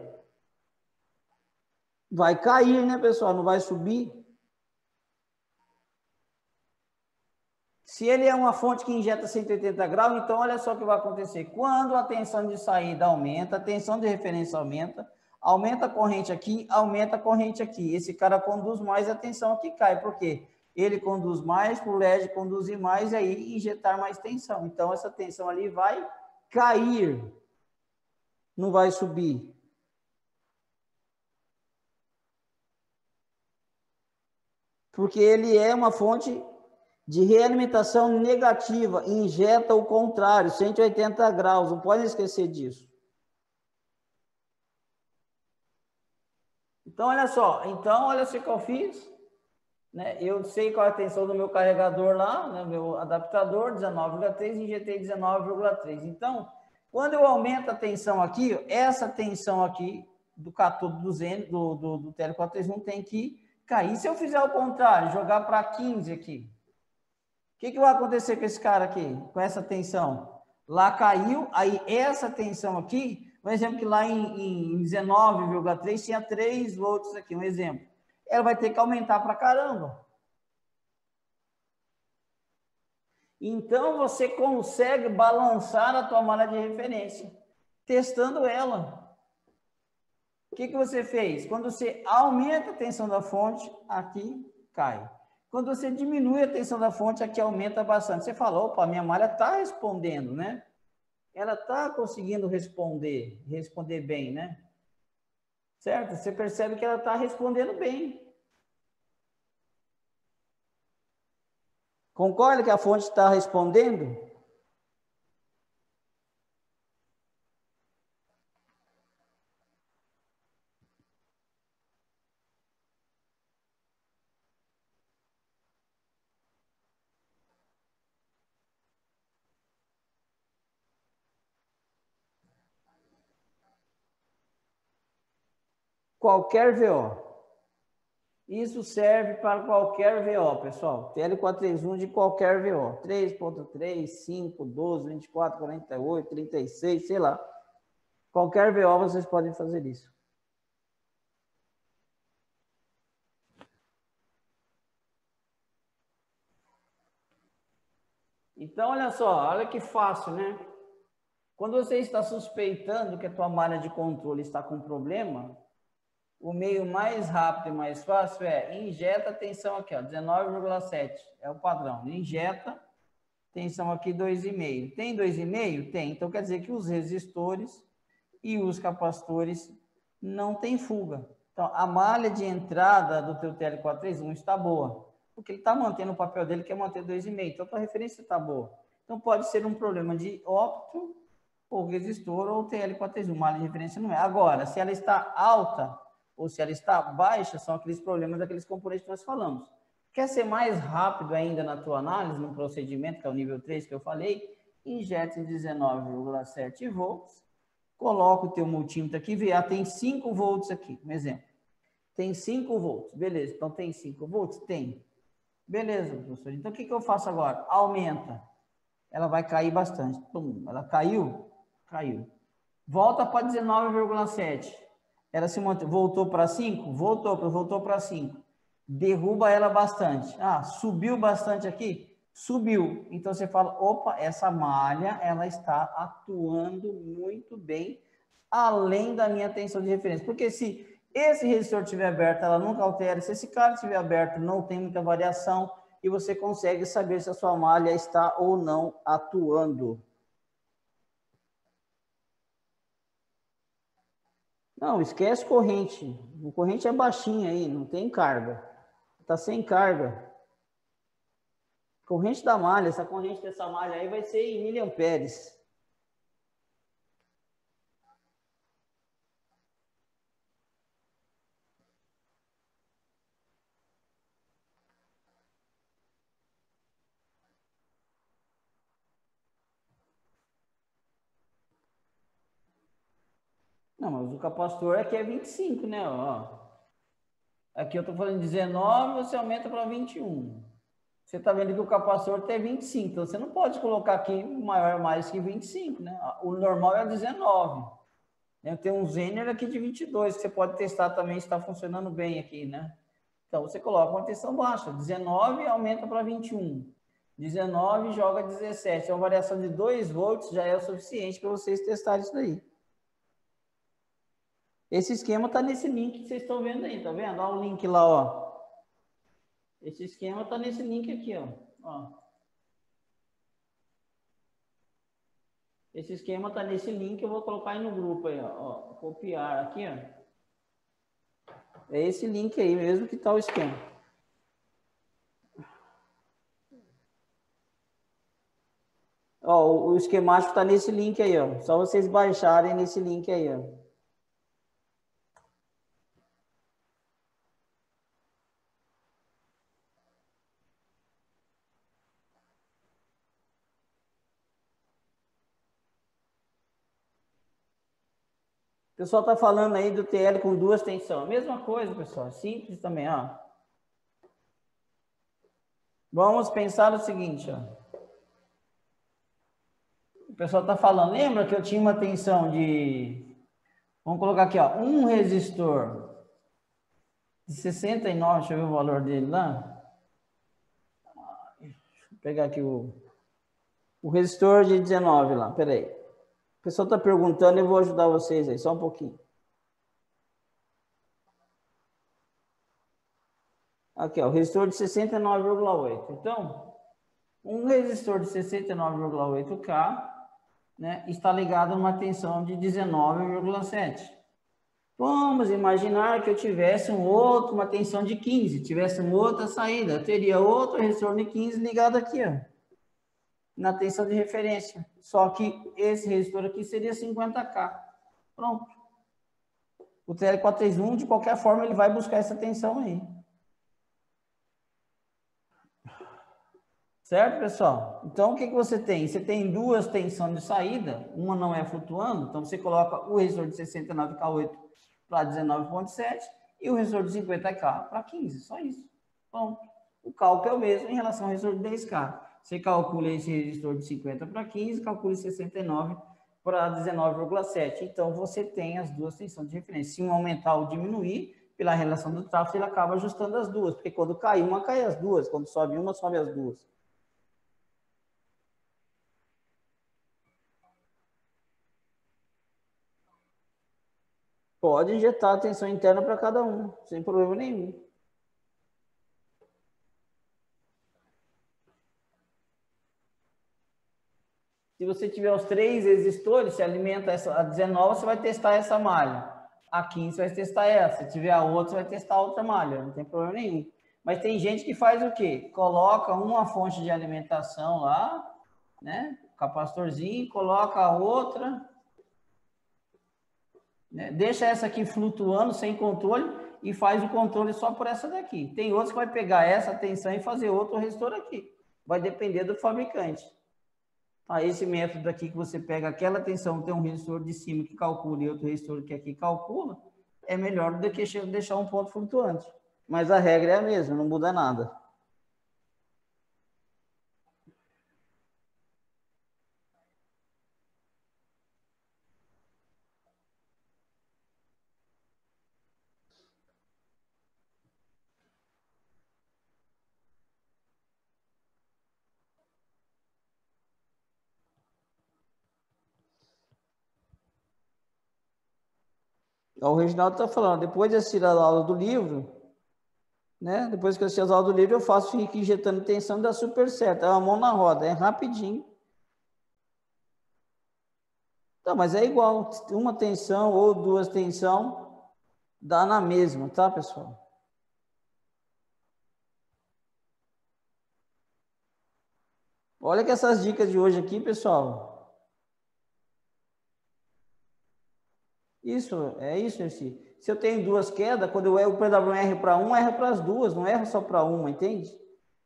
Vai cair, né, pessoal? Não vai subir. Se ele é uma fonte que injeta 180 graus, então olha só o que vai acontecer. Quando a tensão de saída aumenta, a tensão de referência aumenta, aumenta a corrente aqui, aumenta a corrente aqui. Esse cara conduz mais, a tensão aqui cai. Por quê? Ele conduz mais, para o LED conduzir mais e aí injetar mais tensão. Então, essa tensão ali vai cair, não vai subir. Porque ele é uma fonte de realimentação negativa, injeta o contrário, 180 graus, não pode esquecer disso. Então, olha só, olha o que eu fiz, né? Eu sei qual é a tensão do meu carregador lá, né? Meu adaptador, 19,3, injetei 19,3. Então, quando eu aumento a tensão aqui, essa tensão aqui do catodo do TL431 tem que cair. Se eu fizer o contrário, jogar para 15 aqui, o que vai acontecer com esse cara aqui, com essa tensão? Lá caiu, aí essa tensão aqui, um exemplo que lá em 19,3 tinha 3 volts aqui, um exemplo. Ela vai ter que aumentar para caramba. Então, você consegue balançar a tua malha de referência, testando ela. O que você fez? Quando você aumenta a tensão da fonte, aqui cai. Quando você diminui a tensão da fonte, aqui aumenta bastante. Você fala, opa, minha malha está respondendo, né? Ela está conseguindo responder bem, né? Certo? Você percebe que ela está respondendo bem. Concorda que a fonte está respondendo? Qualquer VO. Isso serve para qualquer VO, pessoal. TL431 de qualquer VO. 3.3, 5, 12, 24, 48, 36, sei lá. Qualquer VO vocês podem fazer isso. Então, olha só, olha que fácil, né? Quando você está suspeitando que a tua malha de controle está com problema, o meio mais rápido e mais fácil é injeta a tensão aqui, ó, 19,7 é o padrão. Injeta, tensão aqui 2,5. Tem 2,5? Tem. Então quer dizer que os resistores e os capacitores não tem fuga. Então a malha de entrada do teu TL431 está boa, porque ele está mantendo o papel dele, que é manter 2,5. Então a tua referência está boa. Então pode ser um problema de ópto, ou resistor, ou TL431. Malha de referência não é. Agora, se ela está alta ou se ela está baixa, são aqueles problemas daqueles componentes que nós falamos. Quer ser mais rápido ainda na tua análise, no procedimento, que é o nível 3 que eu falei, injeta em 19,7 volts, coloca o teu multímetro aqui, vê, tem 5 volts aqui, um exemplo. Tem 5 volts, beleza. Então, tem 5 volts? Tem. Beleza, professor. Então, o que eu faço agora? Aumenta. Ela vai cair bastante. Pum, ela caiu? Caiu. Volta para 19,7. Ela se manteve, voltou para 5? Voltou para 5. Derruba ela bastante. Ah, subiu bastante aqui? subiu. Então você fala, opa, essa malha ela está atuando muito bem, além da minha tensão de referência. Porque se esse resistor estiver aberto, ela nunca altera. Se esse cara estiver aberto, não tem muita variação e você consegue saber se a sua malha está ou não atuando. Não, esquece corrente. A corrente é baixinha aí, não tem carga. Está sem carga. Corrente da malha, essa corrente dessa malha aí vai ser em miliamperes. Não, mas o capacitor aqui é 25, né? Ó. Aqui eu estou falando 19, você aumenta para 21. Você está vendo que o capacitor tem 25, então você não pode colocar aqui maior mais que 25, né? O normal é 19. Tem um Zener aqui de 22, que você pode testar também se está funcionando bem aqui, né? Então você coloca uma tensão baixa, 19 aumenta para 21. 19 joga 17. É uma variação de 2 volts, já é o suficiente para vocês testarem isso daí. Esse esquema está nesse link que vocês estão vendo aí, tá vendo? Olha o link lá, ó. Esse esquema está nesse link aqui, ó. Esse esquema está nesse link, eu vou colocar aí no grupo aí, ó. Copiar aqui, ó. É esse link aí mesmo que está o esquema. Ó, o esquemático está nesse link aí, ó. Só vocês baixarem nesse link aí, ó. O pessoal está falando aí do TL com 2 tensões. Mesma coisa, pessoal. Simples também, ó. Vamos pensar o seguinte, ó. O pessoal está falando, lembra que eu tinha uma tensão de... Vamos colocar aqui, ó. Um resistor de 69, deixa eu ver o valor dele lá. Deixa eu pegar aqui o resistor de 19 lá, peraí. O pessoal está perguntando, eu vou ajudar vocês aí, só um pouquinho. Aqui, ó, o resistor de 69,8. Então, um resistor de 69,8K, né, está ligado a uma tensão de 19,7. Vamos imaginar que eu tivesse uma tensão de 15, tivesse uma outra saída, eu teria outro resistor de 15 ligado aqui, ó, na tensão de referência. Só que esse resistor aqui seria 50K. Pronto. O TL431, de qualquer forma, ele vai buscar essa tensão aí. Certo, pessoal? Então, o que você tem? Você tem 2 tensões de saída, uma não é flutuando, então você coloca o resistor de 69K8 para 19,7 e o resistor de 50K para 15, só isso. Pronto. O cálculo é o mesmo em relação ao resistor de 10K. Você calcula esse resistor de 50 para 15, calcula 69 para 19,7. Então, você tem as 2 tensões de referência. Se um aumentar ou diminuir, pela relação do tráfego, ele acaba ajustando as duas, porque quando cai uma, cai as duas, quando sobe uma, sobe as duas. Pode injetar a tensão interna para cada um, sem problema nenhum. Se você tiver os 3 resistores, se alimenta a 19, você vai testar essa malha. A 15 você vai testar essa. Se tiver a outra, você vai testar outra malha. Não tem problema nenhum. Mas tem gente que faz o quê? Coloca uma fonte de alimentação lá, né? Capacitorzinho, coloca a outra, né? Deixa essa aqui flutuando sem controle e faz o controle só por essa daqui. Tem outros que vai pegar essa tensão e fazer outro resistor aqui. Vai depender do fabricante. Esse método aqui que você pega aquela tensão, tem um resistor de cima que calcula e outro resistor que aqui calcula, é melhor do que deixar um ponto flutuante. Mas a regra é a mesma, não muda nada. O Reginaldo está falando, depois de assistir a aula do livro, né? Depois que eu assistir as aulas do livro, eu faço fico injetando tensão e dá super certo. É uma mão na roda, é rapidinho. Tá, mas é igual, uma tensão ou duas tensão, dá na mesma, tá, pessoal? Olha que essas dicas de hoje aqui, pessoal. Isso, é isso, Nerci. Se eu tenho duas quedas, quando eu erro o PWM erro para uma, erro para as duas, não erro só para uma, entende?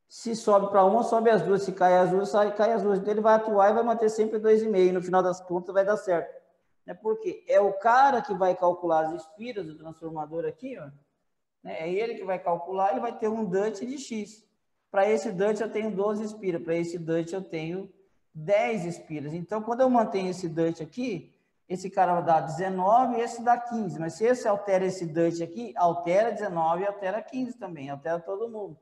Se sobe para uma, sobe as duas. Se cai as duas, cai as duas. Então ele vai atuar e vai manter sempre 2,5. No final das contas vai dar certo. Né? Porque é o cara que vai calcular as espiras do transformador aqui, ó. Né? É ele que vai calcular e vai ter um DUT de X. Para esse DUT eu tenho 12 espiras. Para esse DUT eu tenho 10 espiras. Então, quando eu mantenho esse DUT aqui, esse cara vai dar 19 e esse dá 15. Mas se esse altera esse DUT aqui, altera 19 e altera 15 também. Altera todo mundo.